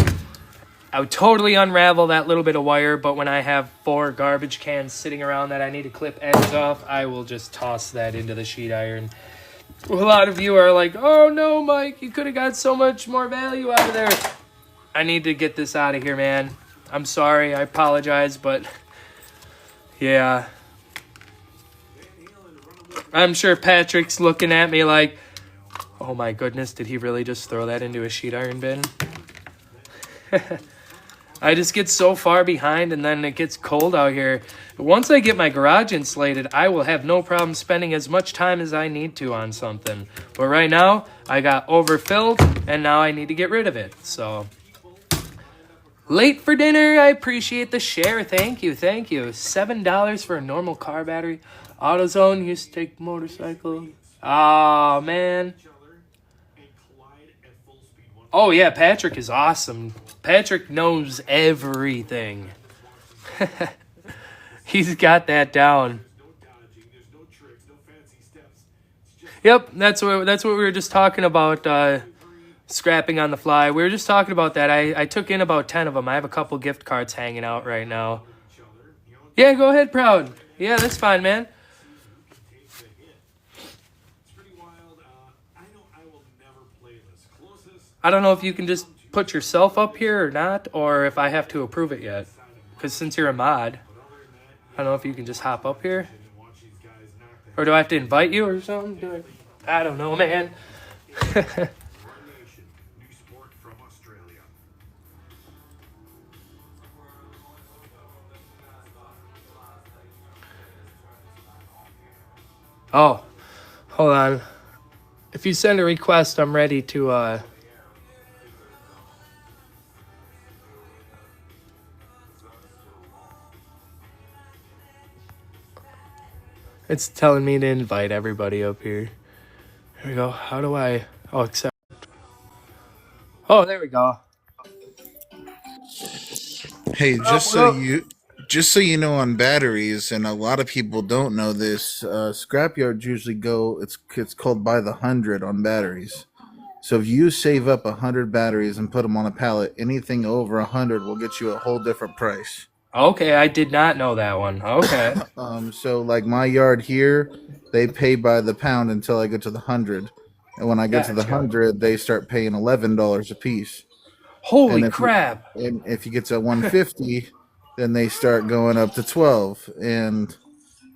unravel that little bit of wire, but when I have 4 garbage cans sitting around that I need to clip ends off, I will just toss that into the sheet iron. A lot of you are like, oh no, Mike, you could have got so much more value out of there. I need to get this out of here, man. I'm sorry, I apologize, but yeah. I'm sure Patrick's looking at me like, oh my goodness, did he really just throw that into a sheet iron bin? I just get so far behind and then it gets cold out here. Once I get my garage insulated, I will have no problem spending as much time as I need to on something. But right now, I got overfilled and now I need to get rid of it. So, late for dinner, I appreciate the share. Thank you, thank you. $7 for a normal car battery. AutoZone used to take motorcycle. Oh, man. Oh, yeah, Patrick is awesome. Patrick knows everything. He's got that down. Yep, that's what we were just talking about, scrapping on the fly. We were just talking about that. I took in about 10 of them. I have a couple gift cards hanging out right now. Yeah, go ahead, Proud. Yeah, that's fine, man. I don't know if you can just put yourself up here or not, or if I have to approve it yet. Because since you're a mod, I don't know if you can just hop up here. Or do I have to invite you or something? I don't know, man. Oh, hold on. If you send a request, I'm ready to, It's telling me to invite everybody up here. Here we go. How do I... Oh, accept. Oh, there we go. Hey, just so you know, on batteries, and a lot of people don't know this, scrapyards usually go. It's called by the 100 on batteries. So if you save up 100 batteries and put them on a pallet, anything over 100 will get you a whole different price. Okay, I did not know that one. Okay. So like my yard here, they pay by the pound until I get to the 100, and when I get to the 100, they start paying $11 a piece. Holy crap! And if you get to 150, then they start going up to 12. And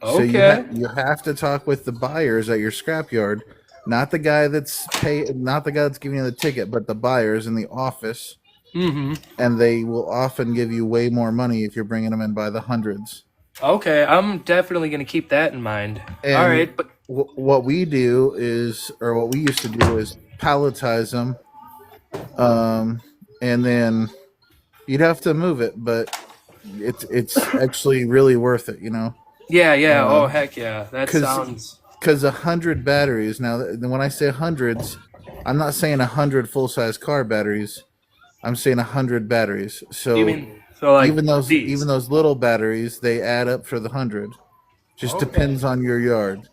so you have to talk with the buyers at your scrapyard, not the guy that's giving you the ticket, but the buyers in the office. Mm-hmm. And they will often give you way more money if you're bringing them in by the hundreds. Okay, I'm definitely going to keep that in mind. And all right, but what we used to do is palletize them, and then you'd have to move it, but it's actually really worth it, you know. Yeah. Oh heck yeah, that sounds. Because 100 batteries. Now, when I say hundreds, I'm not saying 100 full-size car batteries. I'm saying 100 batteries. So, you mean, like even those little batteries, they add up for the 100. Just depends on your yard.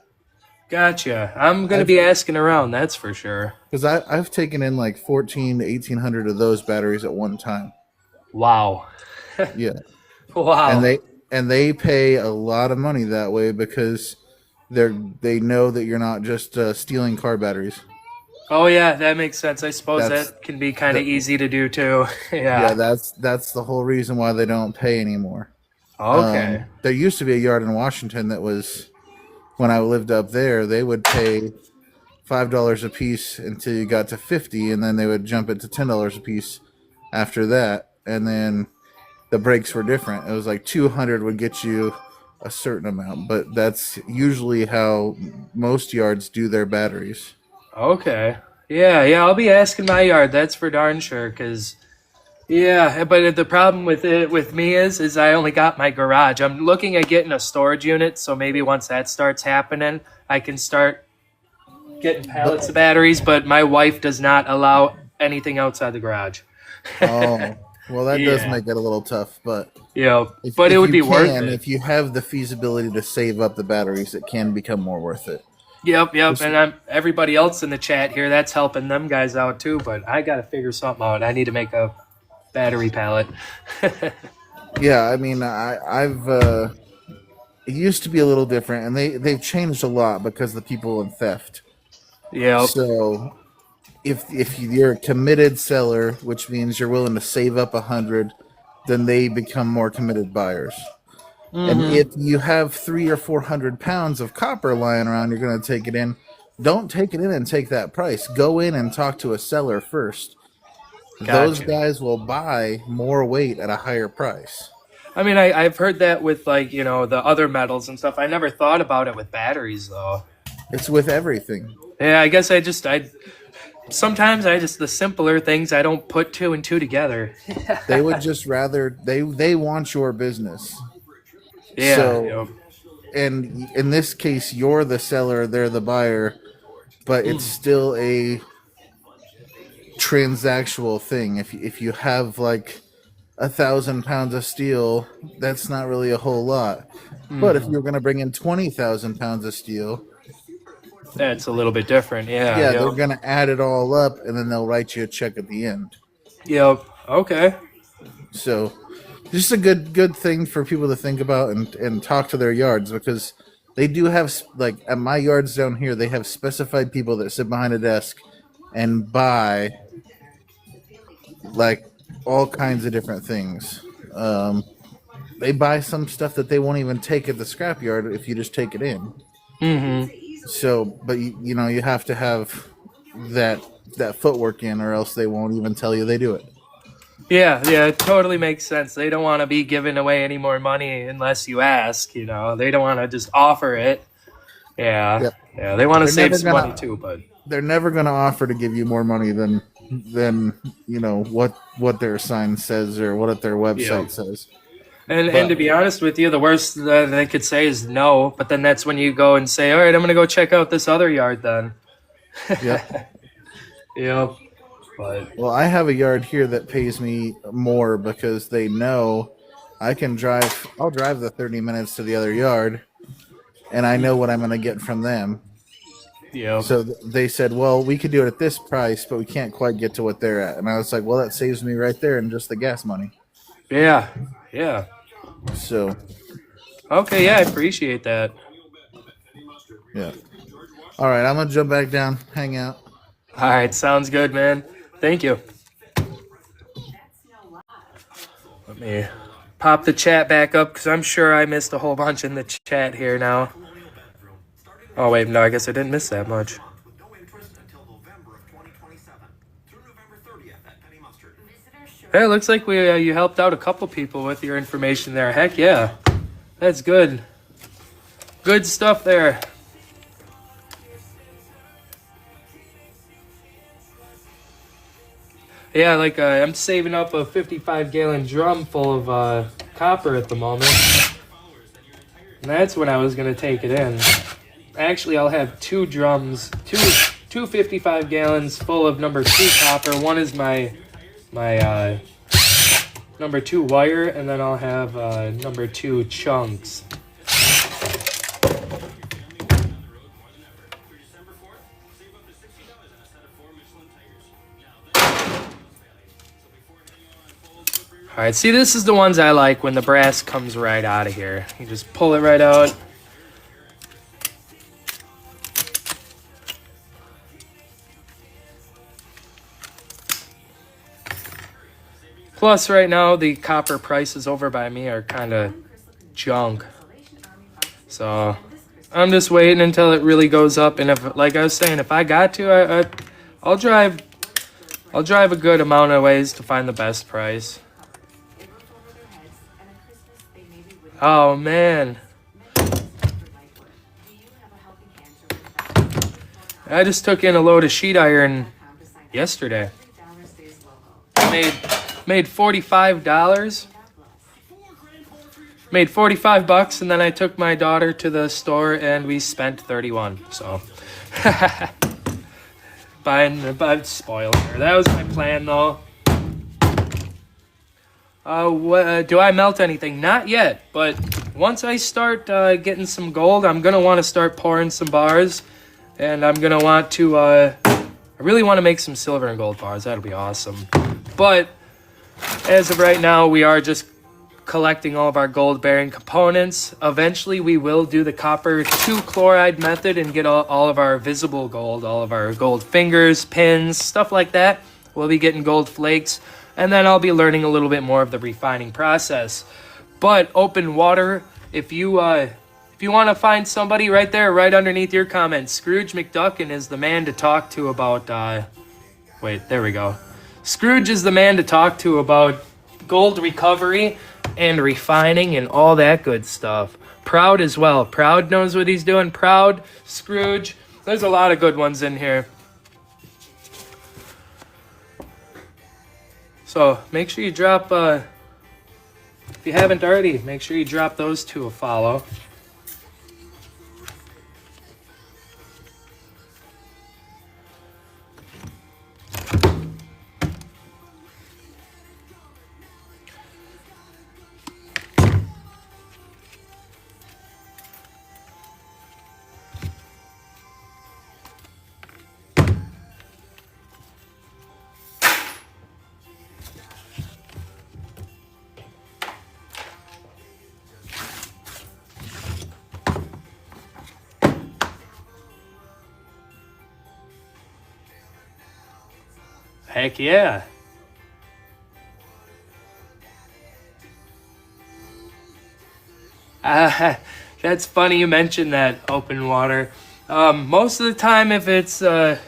Gotcha. I'm gonna be asking around. That's for sure. Because I've taken in like 1,400 to 1,800 of those batteries at one time. Wow. Yeah. Wow. And they pay a lot of money that way because they know that you're not just stealing car batteries. Oh yeah, that makes sense. I suppose that can be kind of easy to do too. Yeah, that's the whole reason why they don't pay anymore. Okay. There used to be a yard in Washington that was, when I lived up there, they would pay $5 a piece until you got to 50, and then they would jump it to $10 a piece after that, and then the breaks were different. It was like 200 would get you a certain amount, but that's usually how most yards do their batteries. Okay. Yeah, I'll be asking my yard. That's for darn sure. Cause, yeah, but the problem with me is I only got my garage. I'm looking at getting a storage unit, so maybe once that starts happening, I can start getting pallets of batteries. But my wife does not allow anything outside the garage. Oh, well, that does make it a little tough, but yeah, but it would be worth it if you have the feasibility to save up the batteries. It can become more worth it. Yep, and everybody else in the chat here, that's helping them guys out too. But I gotta figure something out. I need to make a battery pallet. Yeah, I mean, I've it used to be a little different, and they've changed a lot because of the people in theft. Yep. So if you're a committed seller, which means you're willing to save up 100, then they become more committed buyers. And if you have 300 or 400 pounds of copper lying around, you're going to take it in. Don't take it in and take that price. Go in and talk to a seller first. Those Gotcha. guys will buy more weight at a higher price. I mean, I've heard that with like, you know, the other metals and stuff. I never thought about it with batteries though. It's with everything. Yeah, I guess sometimes the simpler things I don't put two and two together. They would just rather they want your business. Yeah. So- yep. And in this case, you're the seller, they're the buyer, but it's still a transactional thing. If you have like 1,000 pounds of steel, that's not really a whole lot. But if you're going to bring in 20,000 pounds of steel, That's a little bit different. Yeah. yeah, Yep. they're going to add it all up, and then they'll write you a check at the end. Yep. Okay. So, just a good thing for people to think about and talk to their yards, because they do have, like at my yards down here, they have specified people that sit behind a desk and buy like all kinds of different things. They buy some stuff that they won't even take at the scrapyard if you just take it in. Mm-hmm. So, but you know, you have to have that footwork in, or else they won't even tell you they do it. Yeah, it totally makes sense. They don't want to be giving away any more money unless you ask, you know. They don't want to just offer it. Yeah. Yep. Yeah, they want to They're save never some gonna- money too, but They're never going to offer to give you more money than you know what their sign says or what their website Yeah. says. and to be honest with you, the worst that they could say is no, but then that's when you go and say, "All right, I'm going to go check out this other yard then." Yep. Yep. But Well, I have a yard here that pays me more because they know I can drive. I'll drive the 30 minutes to the other yard, and I know what I'm going to get from them. yep. So they said, well, we could do it at this price, but we can't quite get to what they're at. And I was like, well, that saves me right there in just the gas money. Yeah. So, Okay, yeah, I appreciate that. yeah. All right, I'm going to jump back down, hang out. All right, sounds good, man. Thank you. Let me pop the chat back up because I'm sure I missed a whole bunch in the chat here now. Oh, wait, no, I guess I didn't miss that much. With no interest until November of 2027 through November 30th at Penny Mustard. Hey, it looks like you helped out a couple people with your information there. Heck yeah. That's good. Good stuff there. Yeah, like I'm saving up a 55-gallon drum full of copper at the moment. And that's when I was going to take it in. Actually, I'll have two drums, two 55 gallons full of number 2 copper. One is my number 2 wire, and then I'll have number 2 chunks. Alright, see, this is the ones I like when the brass comes right out of here. You just pull it right out. Plus, right now, the copper prices over by me are kind of junk. So, I'm just waiting until it really goes up. And if, like I was saying, if I got to, I'll drive a good amount of ways to find the best price. Oh, man. I just took in a load of sheet iron yesterday. Made $45. Made $45, and then I took my daughter to the store and we spent 31. So buying spoiling her. That was my plan though. Do I melt anything? Not yet, but once I start getting some gold, I'm gonna want to start pouring some bars. And I'm gonna want to, I really want to make some silver and gold bars. That'll be awesome. But as of right now, we are just collecting all of our gold bearing components. Eventually we will do the copper 2 chloride method and get all of our visible gold, all of our gold fingers, pins, stuff like that. We'll be getting gold flakes, and then I'll be learning a little bit more of the refining process. But open water, if you want to find somebody right there, right underneath your comments, Scrooge McDuckin is the man to talk to about, wait, there we go. Scrooge is the man to talk to about gold recovery and refining and all that good stuff. Proud as well. Proud knows what he's doing. Proud, Scrooge. There's a lot of good ones in here. So make sure you drop, if you haven't already, make sure you drop those 2 a follow. Heck yeah. That's funny you mentioned that, open water. Most of the time, if it's on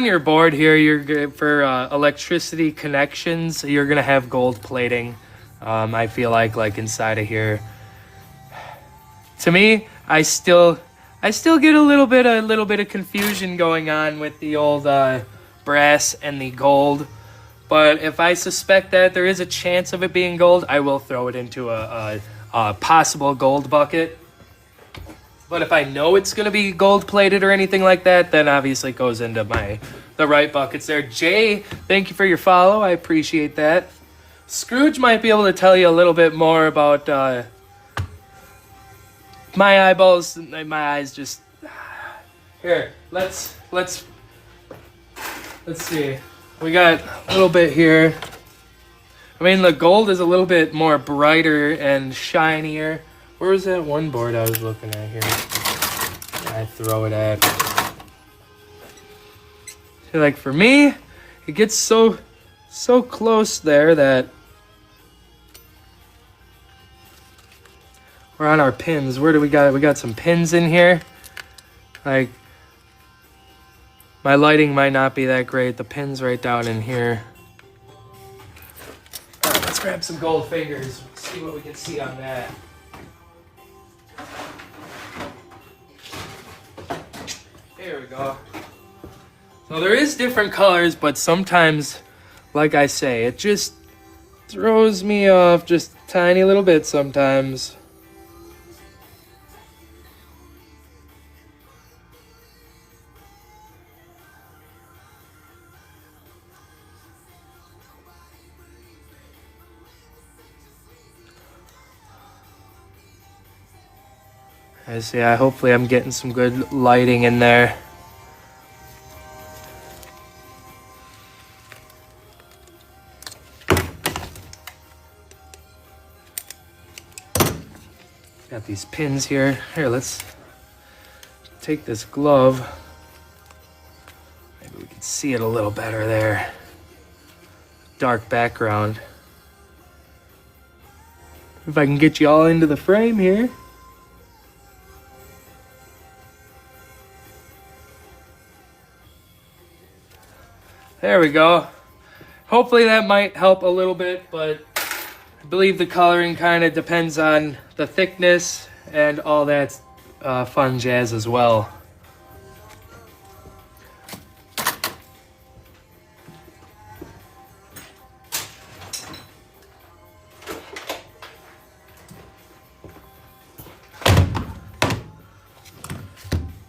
your board here, you're good for electricity connections. You're gonna have gold plating. I feel like inside of here. To me, I still get a little bit of confusion going on with the old brass and the gold. But if I suspect that there is a chance of it being gold, I will throw it into a possible gold bucket. But if I know it's going to be gold plated or anything like that, then obviously it goes into the right buckets there. Jay, thank you for your follow. I appreciate that. Scrooge might be able to tell you a little bit more about my eyeballs. My eyes just... Here, let's see. We got a little bit here. I mean, the gold is a little bit more brighter and shinier. Where was that one board I was looking at here? I throw it at. Like for me, it gets so close there that we're on our pins. Where do we got? We got some pins in here. Like, my lighting might not be that great. The pin's right down in here. All right, let's grab some gold fingers. See what we can see on that. There we go. So there is different colors, but sometimes, like I say, it just throws me off just a tiny little bit sometimes. Hopefully I'm getting some good lighting in there. Got these pins here. Here, let's take this glove. Maybe we can see it a little better there. Dark background. If I can get you all into the frame here. There we go. Hopefully that might help a little bit, but I believe the coloring kind of depends on the thickness and all that fun jazz as well.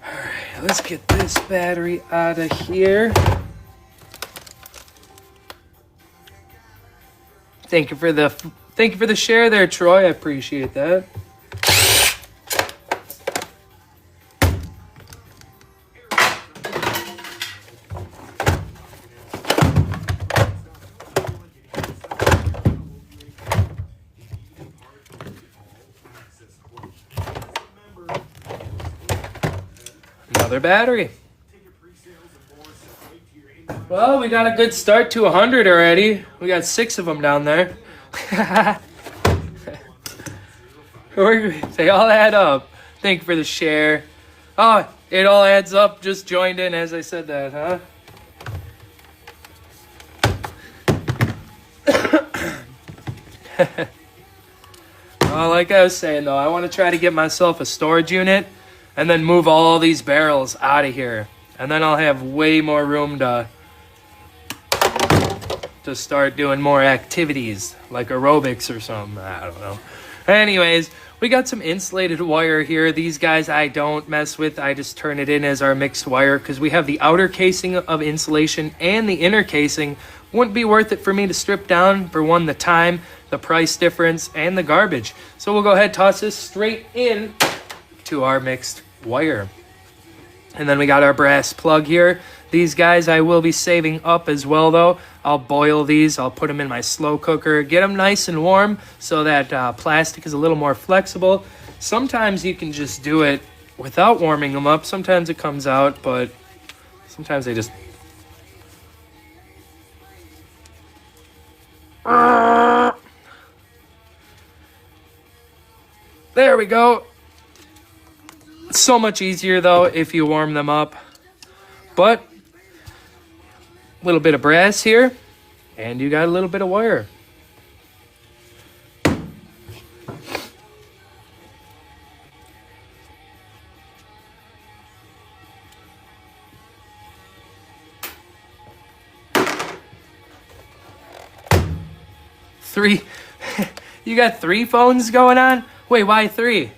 Alright, let's get this battery out of here. Thank you for the share there, Troy. I appreciate that. another battery. Well, we got a good start to 100 already. We got 6 of them down there. They all add up. Thank you for the share. Oh, it all adds up. Just joined in as I said that, huh? Well, like I was saying, though, I want to try to get myself a storage unit and then move all these barrels out of here. And then I'll have way more room to start doing more activities, like aerobics or something. I don't know. Anyways, we got some insulated wire here. These guys I don't mess with. I just turn it in as our mixed wire because we have the outer casing of insulation and the inner casing. Wouldn't be worth it for me to strip down, for one, the time, the price difference, and the garbage. So we'll go ahead and toss this straight in to our mixed wire. And then we got our brass plug here. These guys I will be saving up as well, though. I'll boil these. I'll put them in my slow cooker. Get them nice and warm so that plastic is a little more flexible. Sometimes you can just do it without warming them up. Sometimes it comes out, but sometimes they just... There we go. It's so much easier, though, if you warm them up. But a little bit of brass here, and you got a little bit of wire. Three. You got 3 phones going on? Wait, why 3?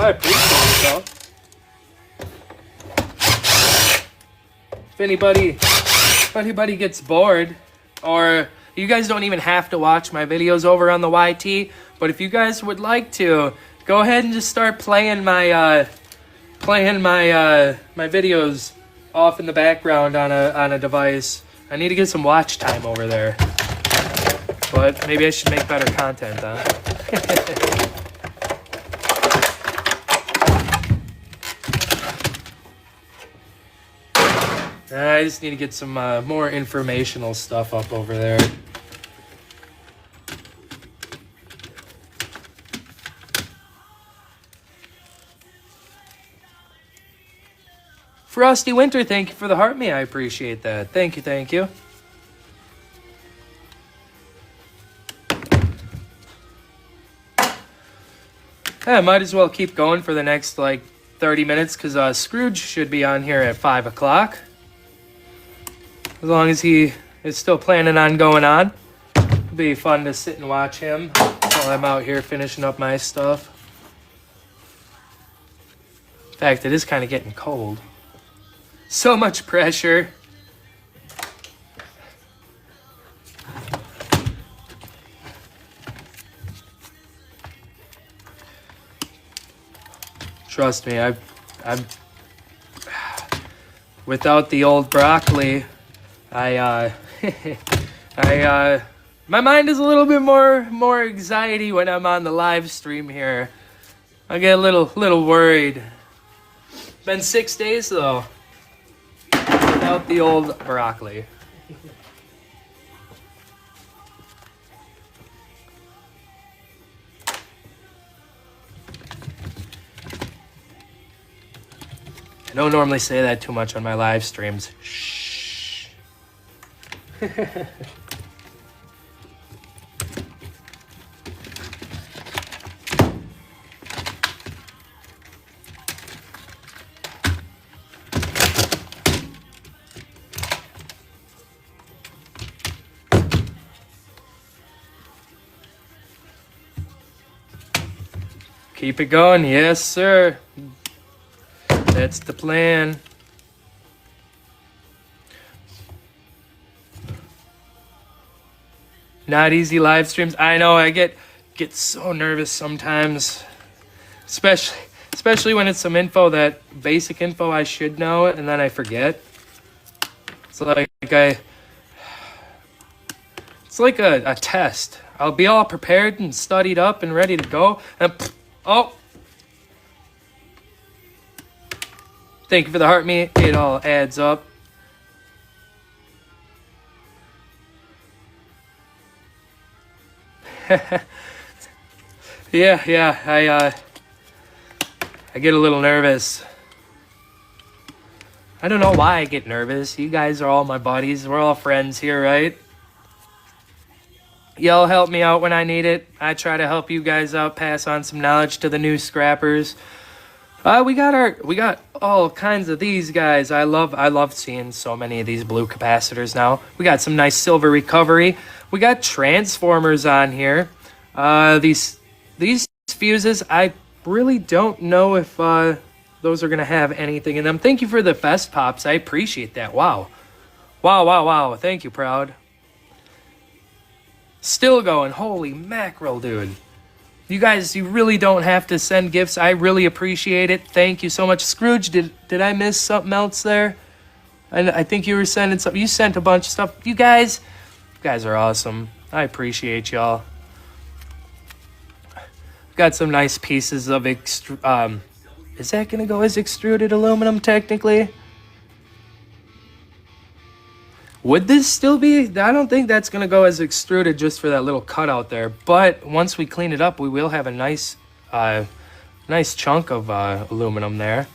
I appreciate it, though. If anybody gets bored, or you guys don't even have to watch my videos over on the YT, but if you guys would like to, go ahead and just start playing my my videos off in the background on a device. I need to get some watch time over there, but maybe I should make better content, huh? I just need to get some more informational stuff up over there. Frosty Winter, thank you for the heart me. I appreciate that. Thank you, thank you. I might as well keep going for the next, 30 minutes, because Scrooge should be on here at 5 o'clock. As long as he is still planning on going on. It'll be fun to sit and watch him while I'm out here finishing up my stuff. In fact, it is kind of getting cold. So much pressure. Trust me, I'm without the old broccoli, my mind is a little bit more anxiety when I'm on the live stream here. I get a little worried. Been 6 days though, without the old broccoli. I don't normally say that too much on my live streams. Shh. Keep it going, yes, sir. That's the plan. Not easy live streams. I know I get so nervous sometimes, especially especially when it's some info that basic info I should know and then I forget. It's like it's like a test. I'll be all prepared and studied up and ready to go, and oh, thank you for the heart meat. It all adds up. Yeah, I get a little nervous. I don't know why I get nervous. You guys are all my buddies. We're all friends here, right? Y'all help me out when I need it. I try to help you guys out, pass on some knowledge to the new scrappers. We got all kinds of these guys. I love seeing so many of these blue capacitors now. We got some nice silver recovery. We got transformers on here. These fuses, I really don't know if those are gonna have anything in them. Thank you for the fest pops. I appreciate that. Wow. Thank you, Proud. Still going. Holy mackerel, dude. You guys, you really don't have to send gifts. I really appreciate it. Thank you so much. Scrooge, did I miss something else there? I think you were sending something. You sent a bunch of stuff. You guys are awesome. I appreciate y'all. Got some nice pieces of is that gonna go as extruded aluminum technically? Would this still be? I don't think that's gonna go as extruded just for that little cutout there. But once we clean it up, we will have a nice chunk of aluminum there.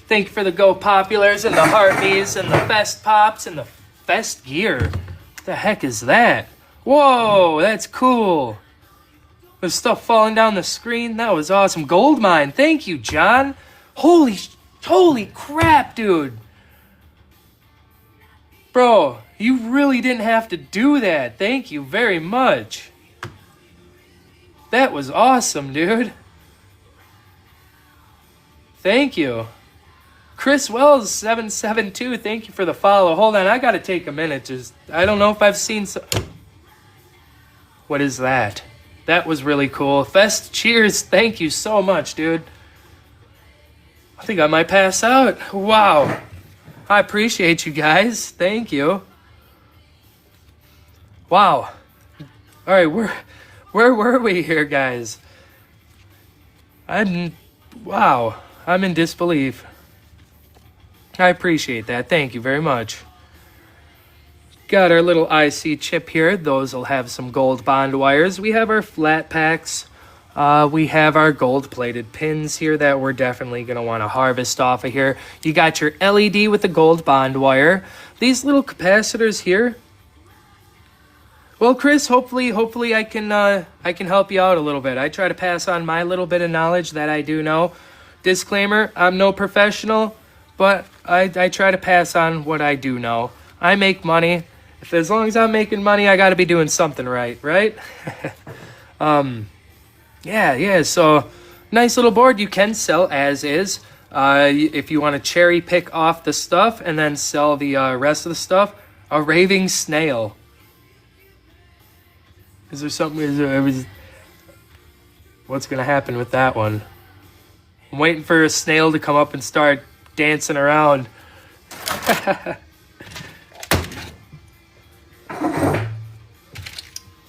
Thank you for the Go Populars and the Heartbees and the Fest Pops and the Fest Gear. What the heck is that? Whoa, that's cool. There's stuff falling down the screen. That was awesome. Gold mine. Thank you, John. Holy crap, dude. Bro, you really didn't have to do that. Thank you very much. That was awesome, dude. Thank you. Chris Wells 772, thank you for the follow. Hold on, I gotta take a minute. I don't know if I've seen What is that? That was really cool. Fest cheers, thank you so much, dude. I think I might pass out. Wow. I appreciate you guys. Thank you. Wow. All right, where were we here, guys? Wow. I'm in disbelief. I appreciate that. Thank you very much. Got our little IC chip here. Those will have some gold bond wires. We have our flat packs. We have our gold-plated pins here that we're definitely going to want to harvest off of here. You got your LED with the gold bond wire. These little capacitors here. Well, Chris, hopefully I can help you out a little bit. I try to pass on my little bit of knowledge that I do know. Disclaimer, I'm no professional, but I try to pass on what I do know. I make money. As long as I'm making money, I got to be doing something right? Yeah, so nice little board. You can sell as is. If you want to cherry pick off the stuff and then sell the rest of the stuff. A raving snail. Is there something? What's going to happen with that one? I'm waiting for a snail to come up and start dancing around.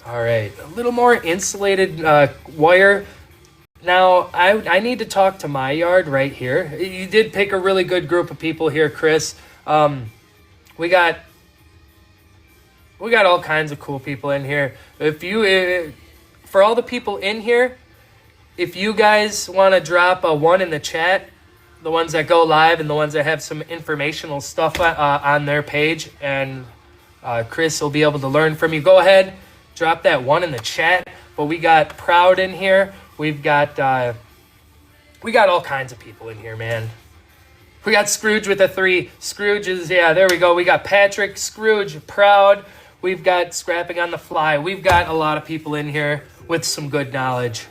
All right, a little more insulated wire. Now, I need to talk to my yard right here. You did pick a really good group of people here, Chris. We got all kinds of cool people in here. For all the people in here, if you guys want to drop a 1 in the chat, the ones that go live and the ones that have some informational stuff on their page, and Chris will be able to learn from you, go ahead. Drop that 1 in the chat. But we got Proud in here. We got all kinds of people in here, man. We got Scrooge with a 3. Scrooge is, yeah, there we go. We got Patrick, Scrooge, Proud. We've got Scrapping on the Fly. We've got a lot of people in here with some good knowledge.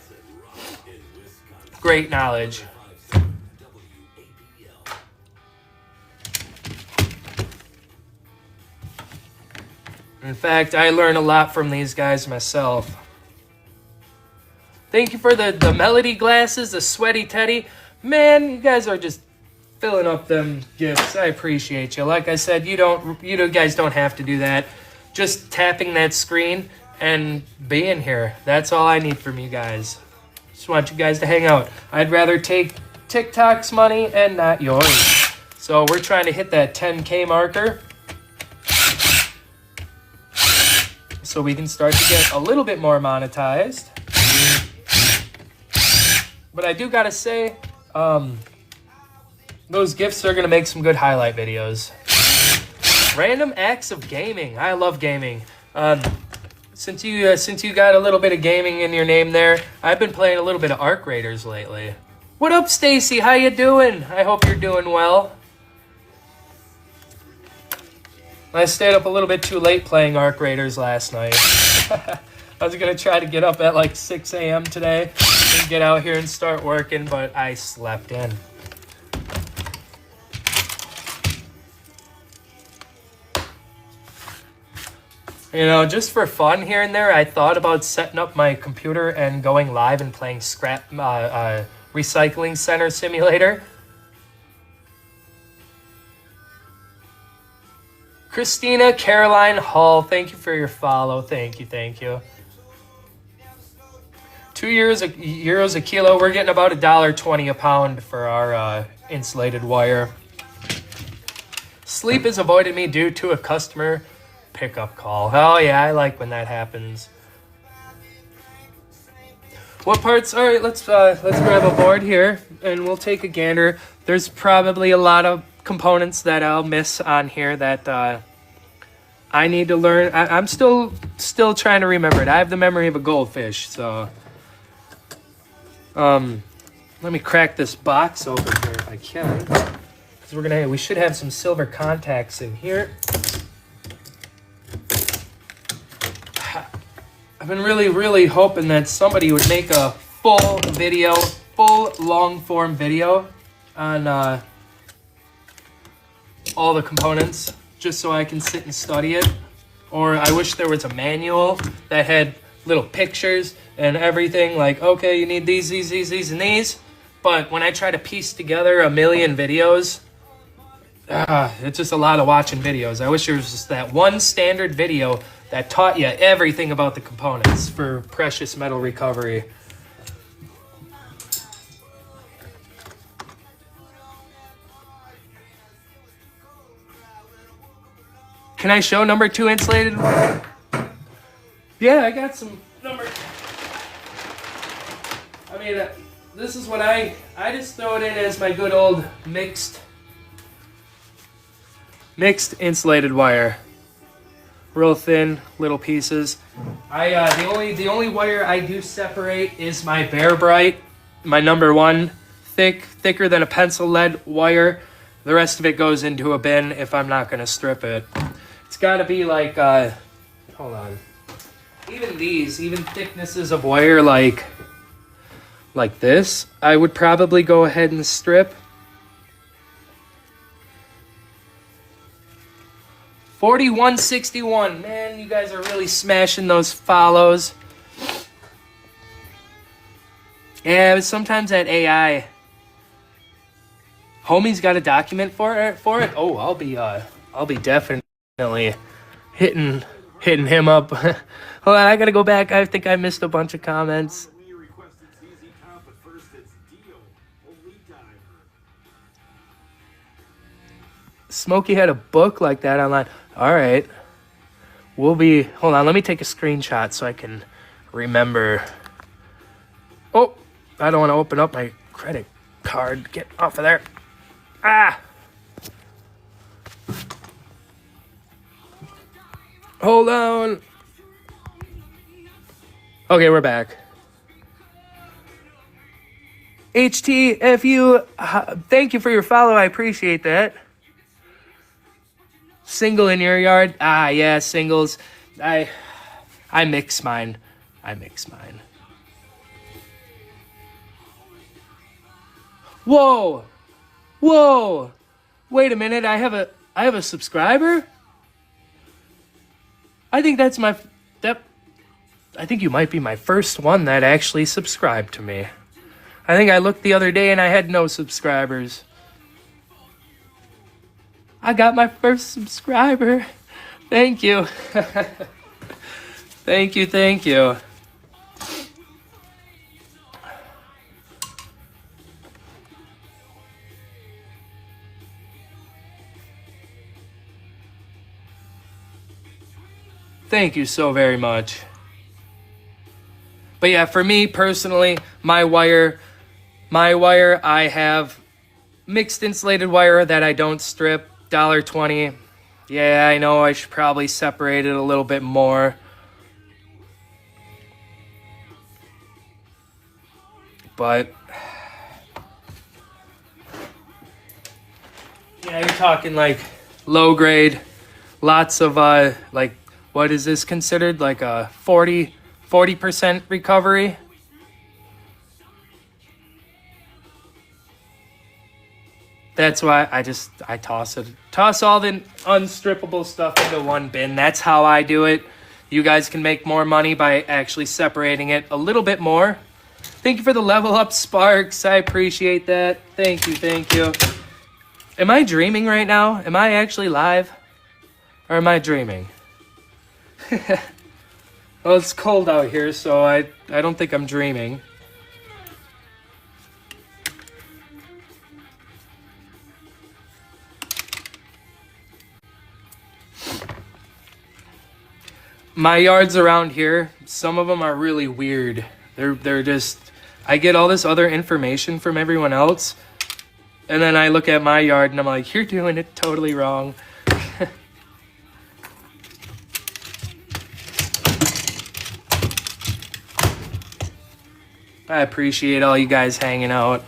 Great knowledge. In fact, I learn a lot from these guys myself. Thank you for the Melody glasses, the Sweaty Teddy. Man, you guys are just filling up them gifts. I appreciate you. Like I said, you guys don't have to do that. Just tapping that screen and being here. That's all I need from you guys. Just want you guys to hang out. I'd rather take TikTok's money and not yours. So we're trying to hit that 10K marker, so we can start to get a little bit more monetized. But I do gotta say, those gifts are gonna make some good highlight videos. Random acts of gaming. I love gaming. Since you got a little bit of gaming in your name there, I've been playing a little bit of Arc Raiders lately. What up, Stacy? How you doing? I hope you're doing well. I stayed up a little bit too late playing Arc Raiders last night. I was going to try to get up at like 6 a.m. today and get out here and start working, but I slept in. You know, just for fun here and there, I thought about setting up my computer and going live and playing Scrap Recycling Center Simulator. Christina Caroline Hall, thank you for your follow. Thank you. €2 a kilo. We're getting about $1.20 a pound for our insulated wire. Sleep has avoided me due to a customer pickup call. Oh yeah, I like when that happens. What parts? All right, let's grab a board here and we'll take a gander. There's probably a lot of components that I'll miss on here that I need to learn. I'm still trying to remember it. I have the memory of a goldfish, so let me crack this box open here if I can, because we should have some silver contacts in here. I've been really hoping that somebody would make a full long form video on all the components, just so I can sit and study it. Or I wish there was a manual that had little pictures and everything, like, okay, you need these, and these. But when I try to piece together a million videos, it's just a lot of watching videos. I wish there was just that one standard video that taught you everything about the components for precious metal recovery. Can I show number 2 insulated? Yeah, I got some number. I mean, this is what I just throw it in as my good old mixed insulated wire. Real thin little pieces. The only wire I do separate is my Bear Bright, my number 1, thicker than a pencil lead wire. The rest of it goes into a bin if I'm not gonna strip it. It's got to be like, hold on. Even thicknesses of wire like this, I would probably go ahead and strip. 4161. Man, you guys are really smashing those follows. Yeah, but sometimes that AI. Homie's got a document for it. Oh, I'll be definitely hitting him up. Hold on, I gotta go back. I think I missed a bunch of comments. Smokey had a book like that online. All right. Hold on, let me take a screenshot so I can remember. Oh, I don't want to open up my credit card. Get off of there. Ah. Hold on. Okay, we're back. HTFU, thank you for your follow. I appreciate that. Single in your yard? Ah, yeah, singles. I mix mine. Whoa. Wait a minute. I have a subscriber? I think that's I think you might be my first one that actually subscribed to me. I think I looked the other day and I had no subscribers. I got my first subscriber. Thank you. Thank you, thank you. Thank you so very much. But yeah, for me personally, my wire, I have mixed insulated wire that I don't strip, $1.20. Yeah, I know I should probably separate it a little bit more. But yeah, you're talking like low grade, lots of like, what is this considered? Like a 40% recovery? That's why I toss all the unstrippable stuff into one bin. That's how I do it. You guys can make more money by actually separating it a little bit more. Thank you for the level up, Sparks. I appreciate that. Thank you, thank you. Am I dreaming right now? Am I actually live? Or am I dreaming? Well, it's cold out here, so I don't think I'm dreaming. My yards around here, some of them are really weird. They're just, I get all this other information from everyone else, and then I look at my yard and I'm like, you're doing it totally wrong. I appreciate all you guys hanging out.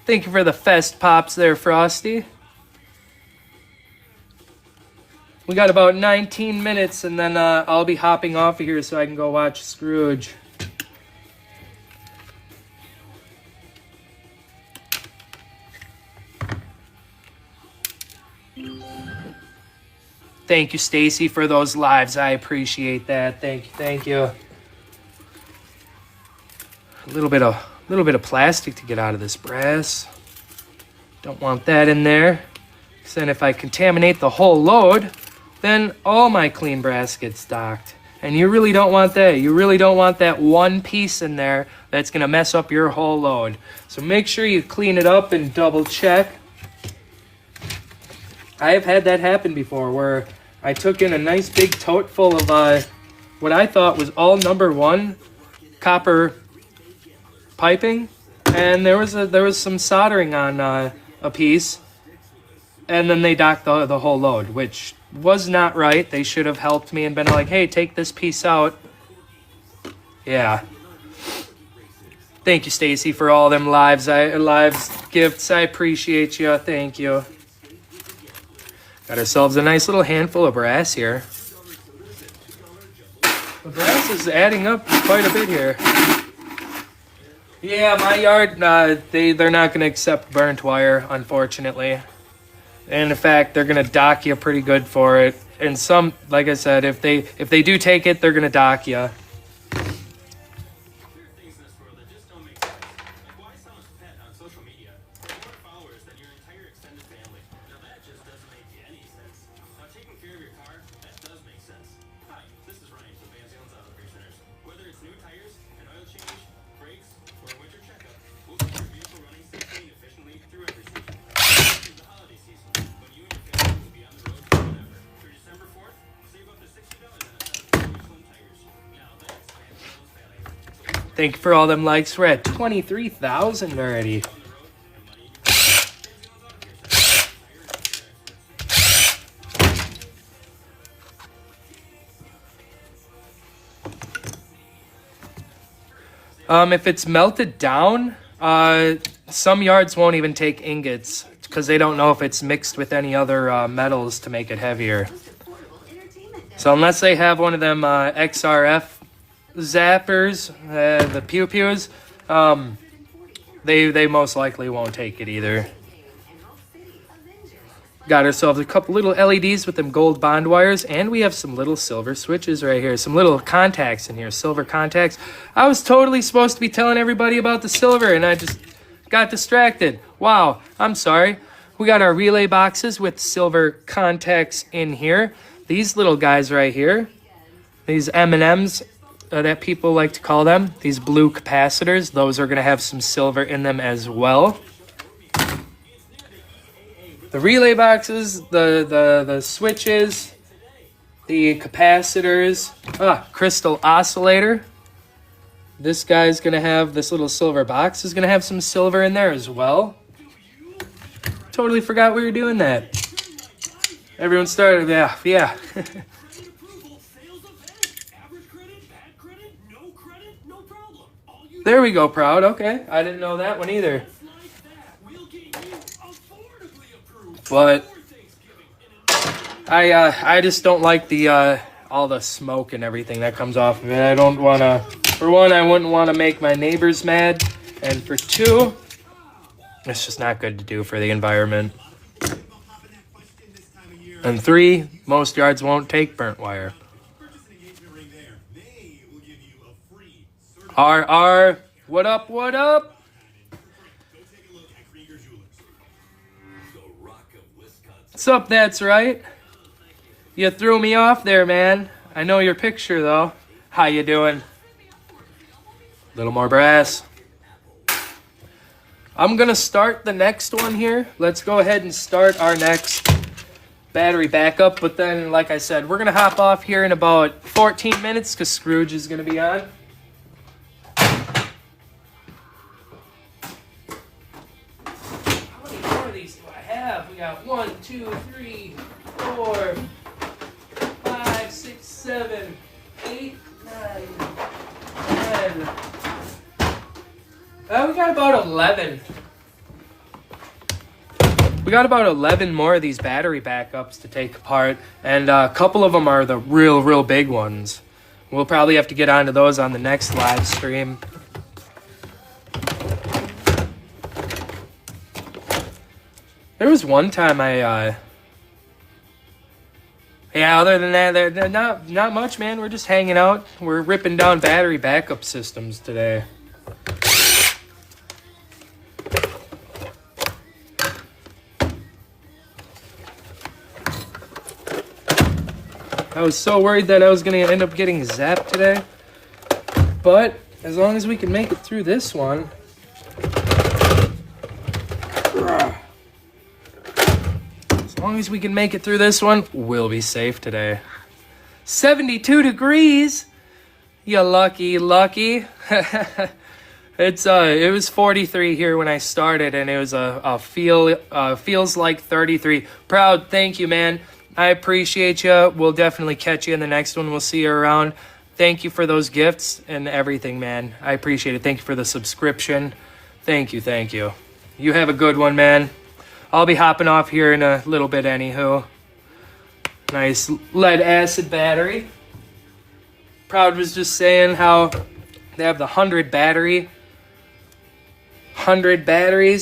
Thank you for the fest pops there, Frosty. We got about 19 minutes and then I'll be hopping off of here so I can go watch Scrooge. Thank you, Stacy, for those lives. I appreciate that. Thank you. A little bit of plastic to get out of this brass. Don't want that in there. Because then if I contaminate the whole load, then all my clean brass gets docked. And you really don't want that. You really don't want that one piece in there that's going to mess up your whole load. So make sure you clean it up and double check. I have had that happen before where I took in a nice big tote full of what I thought was all #1 copper piping, and there was some soldering on a piece, and then they docked the whole load, which was not right. They should have helped me and been like, hey, take this piece out. Yeah. Thank you, Stacy, for all them lives gifts. I appreciate you. Thank you. Got ourselves a nice little handful of brass here. The brass is adding up quite a bit here. Yeah, my yard, they're not going to accept burnt wire, unfortunately. And in fact, they're going to dock you pretty good for it. And some, like I said, if they do take it, they're going to dock you. Thank you for all them likes. We're at 23,000 already. If it's melted down, some yards won't even take ingots because they don't know if it's mixed with any other metals to make it heavier. So unless they have one of them XRF zappers, the pew-pews, they most likely won't take it either. Got ourselves a couple little LEDs with them gold bond wires, and we have some little silver switches right here. Some little contacts in here, silver contacts. I was totally supposed to be telling everybody about the silver, and I just got distracted. Wow, I'm sorry. We got our relay boxes with silver contacts in here. These little guys right here, these M&Ms that people like to call them, these blue capacitors, those are going to have some silver in them as well. The relay boxes, the switches, the capacitors, crystal oscillator. This guy's going to have, this little silver box is going to have some silver in there as well. Totally forgot we were doing that. Everyone started, yeah. There we go, Proud. Okay, I didn't know that one either. But I just don't like the all the smoke and everything that comes off of it. I don't want to. For one, I wouldn't want to make my neighbors mad, and for two, it's just not good to do for the environment. And three, most yards won't take burnt wire. RR, what up, what up? What's up, that's right. You threw me off there, man. I know your picture, though. How you doing? Little more brass. I'm going to start the next one here. Let's go ahead and start our next battery backup. But then, like I said, we're going to hop off here in about 14 minutes because Scrooge is going to be on. How many more of these do I have? We got 1, 2, 3, 4, 5, 6, 7, 8, 9, 10. We got about 11. We got about 11 more of these battery backups to take apart, and a couple of them are the real big ones. We'll probably have to get onto those on the next live stream. There was one time other than that, they're not much, man. We're just hanging out. We're ripping down battery backup systems today. I was so worried that I was going to end up getting zapped today. But as long as we can make it through this one. As long as we can make it through this one, we'll be safe today. 72 degrees. You lucky. It was 43 here when I started, and it was feels like 33. Proud, thank you, man. I appreciate you. We'll definitely catch you in the next one. We'll see you around. Thank you for those gifts and everything, man. I appreciate it. Thank you for the subscription. Thank you. You have a good one, man. I'll be hopping off here in a little bit anywho. Nice lead acid battery. Proud was just saying how they have the 100 batteries,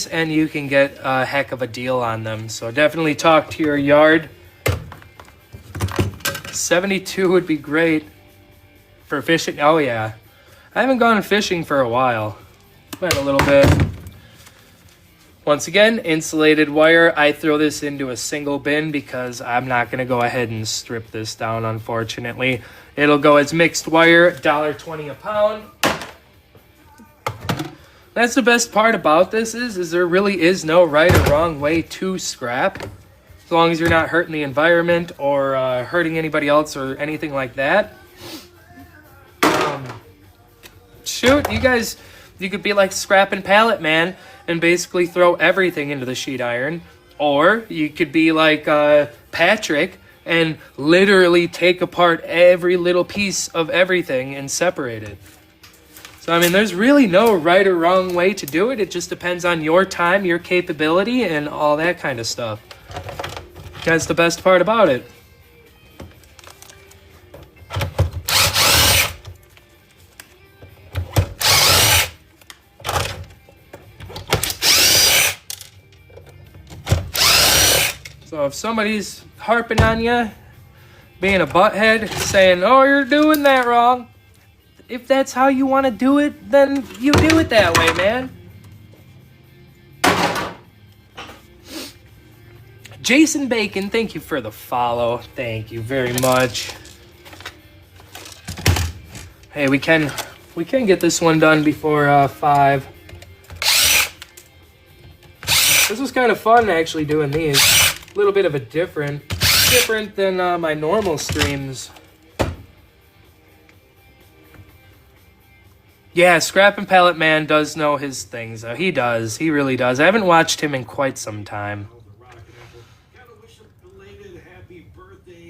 and you can get a heck of a deal on them. So definitely talk to your yard. 72 would be great for fishing. Oh yeah, I haven't gone fishing for a while. Been a little bit. Once again, insulated wire. I throw this into a single bin because I'm not going to go ahead and strip this down, unfortunately. It'll go as mixed wire, $1.20 a pound. That's the best part about this is there really is no right or wrong way to scrap. As long as you're not hurting the environment or hurting anybody else or anything like that. Shoot, you could be like Scrap and Pallet Man and basically throw everything into the sheet iron. Or you could be like Patrick and literally take apart every little piece of everything and separate it. So, I mean, there's really no right or wrong way to do it. It just depends on your time, your capability, and all that kind of stuff. That's the best part about it. So if somebody's harping on you, being a butthead, saying, oh, you're doing that wrong, if that's how you want to do it, then you do it that way, man. Jason Bacon, thank you for the follow. Thank you very much. Hey, we can get this one done before 5. This was kind of fun actually doing these. A little bit of a different than my normal streams. Yeah, Scrap and Pallet Man does know his things. He does. He really does. I haven't watched him in quite some time.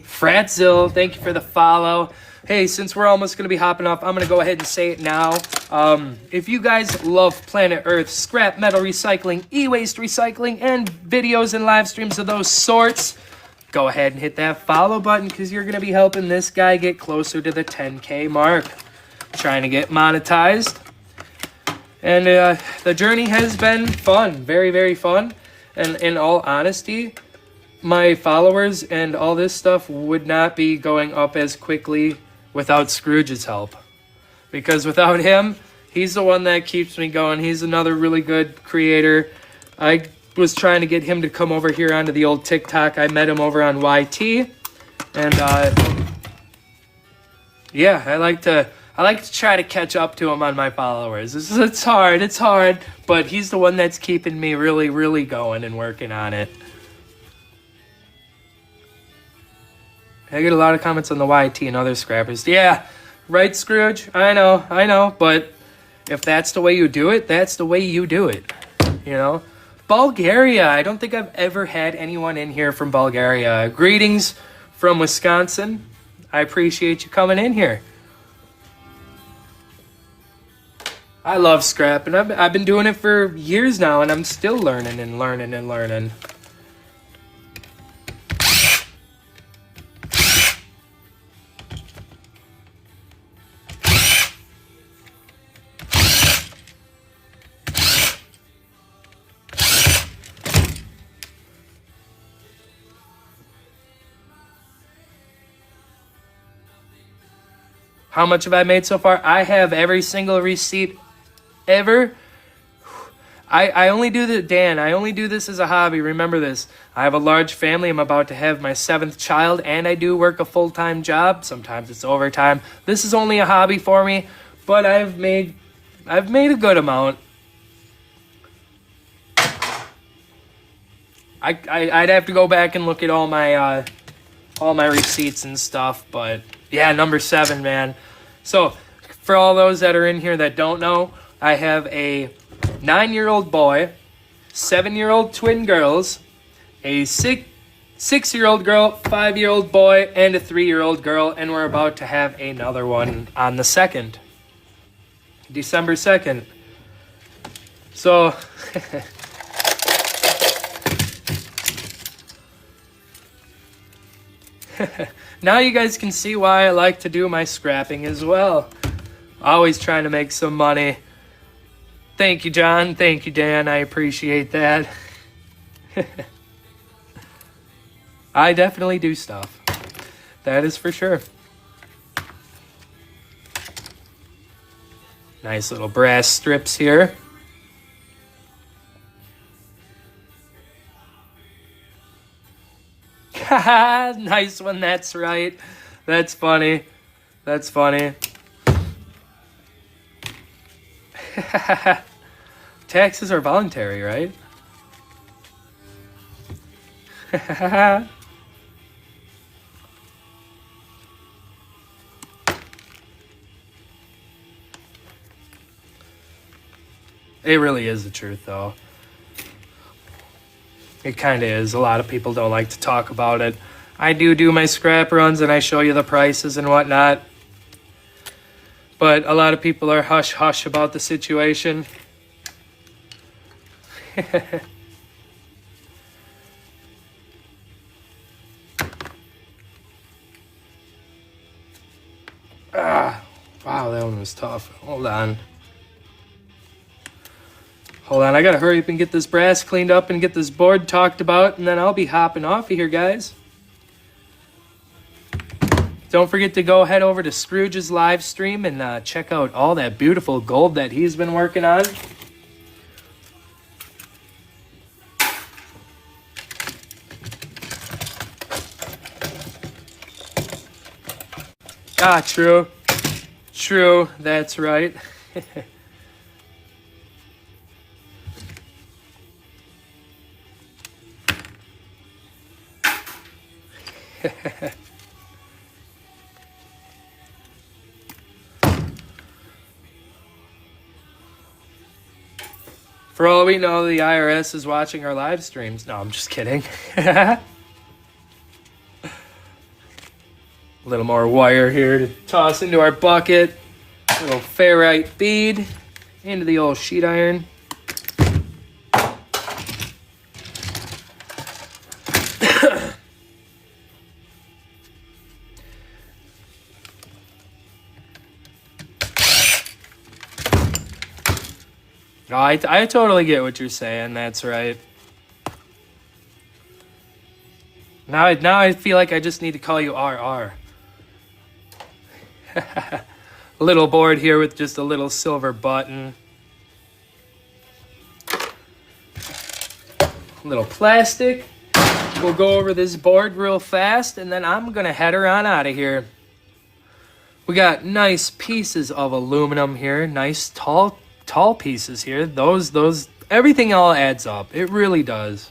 Fratzil, thank you for the follow. Hey, since we're almost going to be hopping off, I'm going to go ahead and say it now. If you guys love Planet Earth, scrap metal recycling, e-waste recycling, and videos and live streams of those sorts, go ahead and hit that follow button because you're going to be helping this guy get closer to the 10K mark. Trying to get monetized. And the journey has been fun. Very, very fun. And in all honesty, my followers and all this stuff would not be going up as quickly without Scrooge's help. Because without him, he's the one that keeps me going. He's another really good creator. I was trying to get him to come over here onto the old TikTok. I met him over on YT. And yeah, I like to try to catch up to him on my followers. It's hard, but he's the one that's keeping me really, really going and working on it. I get a lot of comments on the YT and other scrappers. Yeah, right, Scrooge? I know, but if that's the way you do it, that's the way you do it, you know? Bulgaria, I don't think I've ever had anyone in here from Bulgaria. Greetings from Wisconsin. I appreciate you coming in here. I love scrap, and I've been doing it for years now, and I'm still learning and learning and learning. How much have I made so far? I have every single receipt ever. I only do I only do this as a hobby. Remember this. I have a large family. I'm about to have my 7th child, and I do work a full-time job. Sometimes it's overtime. This is only a hobby for me, but I've made a good amount. I'd have to go back and look at all my receipts and stuff, but yeah, number 7, man. So for all those that are in here that don't know, I have a 9-year-old boy, 7-year-old twin girls, a 6-year-old girl, 5-year-old boy, and a 3-year-old girl, and we're about to have another one on the 2nd, December 2nd. So now you guys can see why I like to do my scrapping as well. Always trying to make some money. Thank you, John. Thank you, Dan. I appreciate that. I definitely do stuff. That is for sure. Nice little brass strips here. Haha, nice one. That's right. That's funny. That's funny. Taxes are voluntary, right? It really is the truth, though. It kind of is. A lot of people don't like to talk about it. I do my scrap runs and I show you the prices and whatnot. But a lot of people are hush-hush about the situation. Wow, that one was tough. Hold on. Hold on, I gotta hurry up and get this brass cleaned up and get this board talked about, and then I'll be hopping off of here, guys. Don't forget to go head over to Scrooge's live stream and check out all that beautiful gold that he's been working on. Ah, true. True, that's right. For all we know, the IRS is watching our live streams. No, I'm just kidding. A little more wire here to toss into our bucket. A little ferrite bead into the old sheet iron. No, I totally get what you're saying. That's right. Now I feel like I just need to call you RR. A little board here with just a little silver button. A little plastic. We'll go over this board real fast, and then I'm going to head her on out of here. We got nice pieces of aluminum here. Nice tall pieces here. Those everything all adds up. It really does.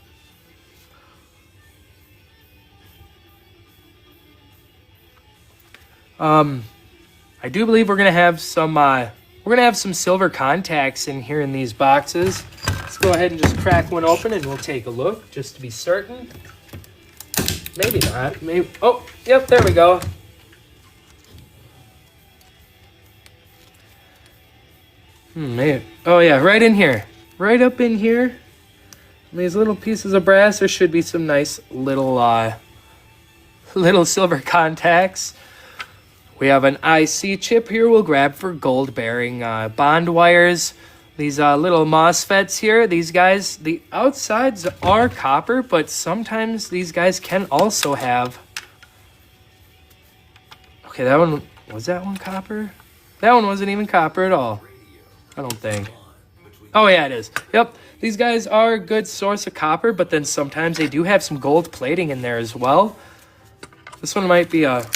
I do believe we're gonna have some silver contacts in here in these boxes. Let's go ahead and just crack one open and we'll take a look just to be certain. Maybe not. Maybe. Oh, yep. There we go. Maybe. Oh yeah, right in here. Right up in here. These little pieces of brass. There should be some nice little silver contacts. We have an IC chip here we'll grab for gold bearing bond wires. These little MOSFETs here, these guys, the outsides are copper, but sometimes these guys can also have... Okay, was that one copper? That one wasn't even copper at all. I don't think. Oh yeah, it is. Yep, these guys are a good source of copper, but then sometimes they do have some gold plating in there as well. This one might be a...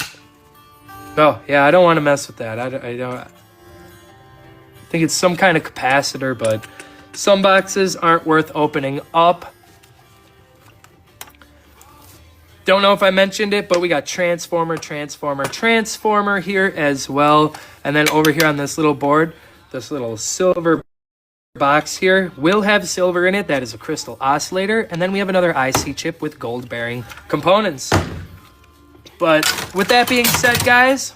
Oh, yeah, I don't want to mess with that. I don't... I think it's some kind of capacitor, but some boxes aren't worth opening up. Don't know if I mentioned it, but we got transformer here as well. And then over here on this little board, this little silver box here will have silver in it. That is a crystal oscillator. And then we have another IC chip with gold bearing components. But with that being said, guys,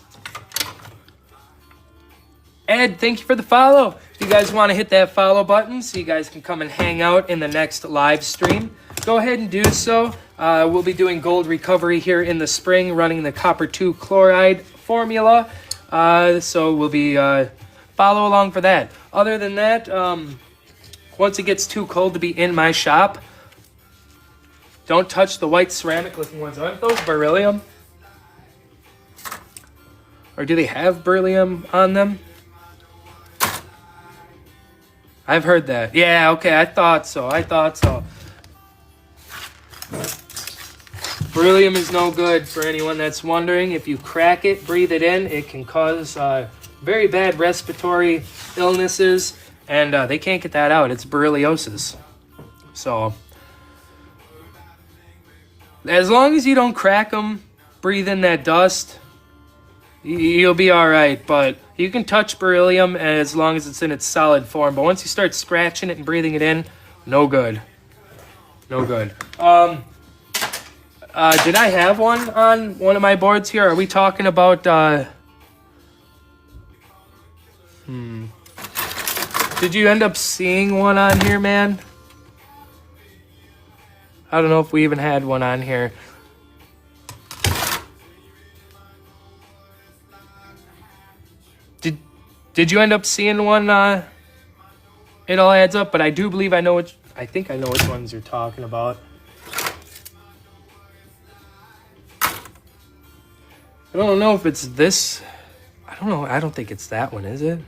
Ed, thank you for the follow. If you guys want to hit that follow button so you guys can come and hang out in the next live stream, go ahead and do so. We'll be doing gold recovery here in the spring, running the copper 2 chloride formula. So we'll be follow along for that. Other than that, once it gets too cold to be in my shop, don't touch the white ceramic looking ones. Aren't those beryllium? Or do they have beryllium on them? I've heard that. Yeah, okay, I thought so. Beryllium is no good for anyone that's wondering. If you crack it, breathe it in, it can cause very bad respiratory illnesses, and they can't get that out. It's berylliosis. So, as long as you don't crack them, breathe in that dust, you'll be all right. But you can touch beryllium as long as it's in its solid form. But once you start scratching it and breathing it in, no good. No good. Did I have one on one of my boards here? Are we talking about... Did you end up seeing one on here, man? I don't know if we even had one on here. Did you end up seeing one, it all adds up. But I do believe I think I know which ones you're talking about. I don't know if it's this. I don't know. I don't think it's that one, is it?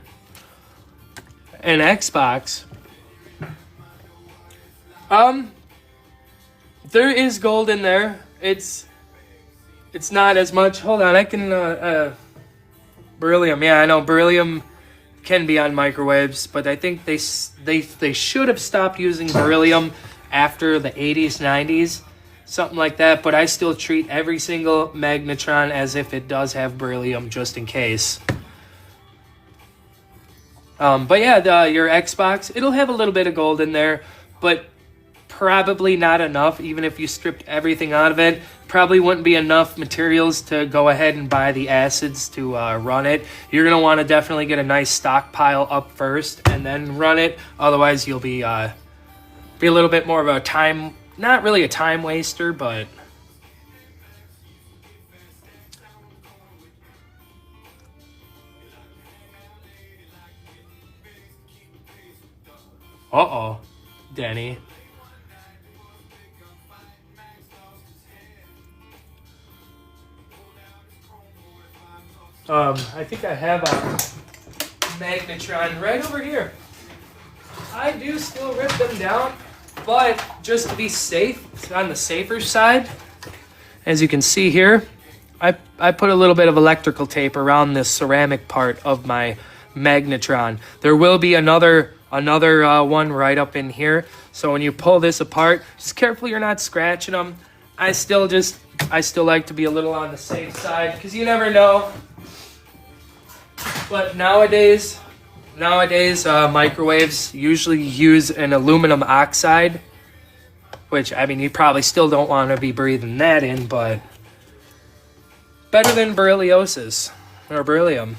An Xbox. There is gold in there. It's not as much. Hold on, I can beryllium. Yeah, I know beryllium can be on microwaves, but I think they should have stopped using beryllium after the 80s, 90s, something like that. But I still treat every single magnetron as if it does have beryllium, just in case. But yeah, your Xbox, it'll have a little bit of gold in there, but probably not enough. Even if you stripped everything out of it, probably wouldn't be enough materials to go ahead and buy the acids to run it. You're going to want to definitely get a nice stockpile up first and then run it. Otherwise, you'll be a little bit more of a time, not really a time waster, but... Uh-oh, Denny. I think I have a magnetron right over here. I do still rip them down, but just to be safe, on the safer side, as you can see here, I put a little bit of electrical tape around this ceramic part of my magnetron. There will be another one right up in here. So when you pull this apart, just careful you're not scratching them. I still like to be a little on the safe side because you never know. But nowadays microwaves usually use an aluminum oxide, which, I mean, you probably still don't want to be breathing that in, but better than beryliosis or beryllium.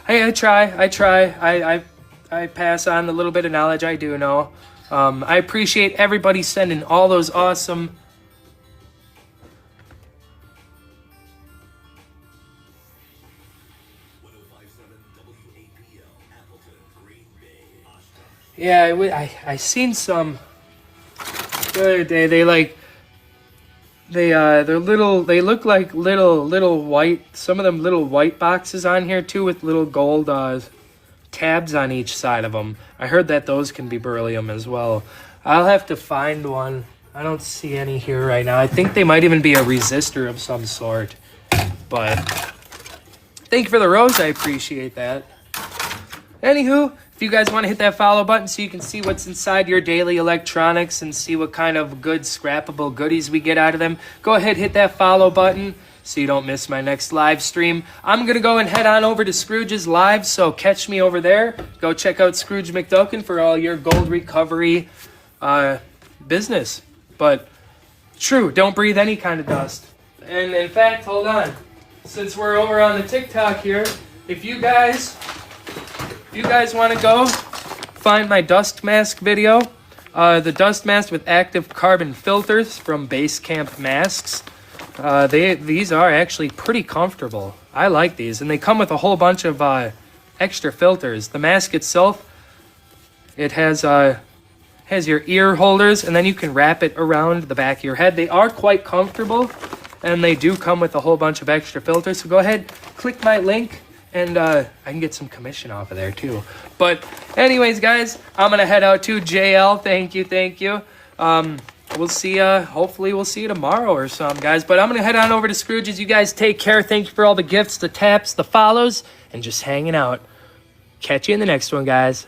Hey, I try. I pass on the little bit of knowledge I do know. I appreciate everybody sending all those awesome... Yeah, I seen some the other day. They're little. They look like little white. Some of them little white boxes on here too, with little gold tabs on each side of them. I heard that those can be beryllium as well. I'll have to find one. I don't see any here right now. I think they might even be a resistor of some sort. But thank you for the rose. I appreciate that. Anywho, if you guys want to hit that follow button so you can see what's inside your daily electronics and see what kind of good scrappable goodies we get out of them, go ahead, hit that follow button so you don't miss my next live stream. I'm going to go and head on over to Scrooge's live, so catch me over there. Go check out Scrooge McDuckin for all your gold recovery business. But true, don't breathe any kind of dust. And in fact, hold on. Since we're over on the TikTok here, if you guys want to go find my dust mask video, the dust mask with active carbon filters from Basecamp Masks. These are actually pretty comfortable. I like these, and they come with a whole bunch of extra filters. The mask itself, it has your ear holders, and then you can wrap it around the back of your head. They are quite comfortable, and they do come with a whole bunch of extra filters. So go ahead, click my link, and I can get some commission off of there too. But anyways, guys, I'm going to head out to JL. Thank you. We'll see hopefully we'll see you tomorrow or something, guys. But I'm going to head on over to Scrooge's. You guys take care. Thank you for all the gifts, the taps, the follows, and just hanging out. Catch you in the next one, guys.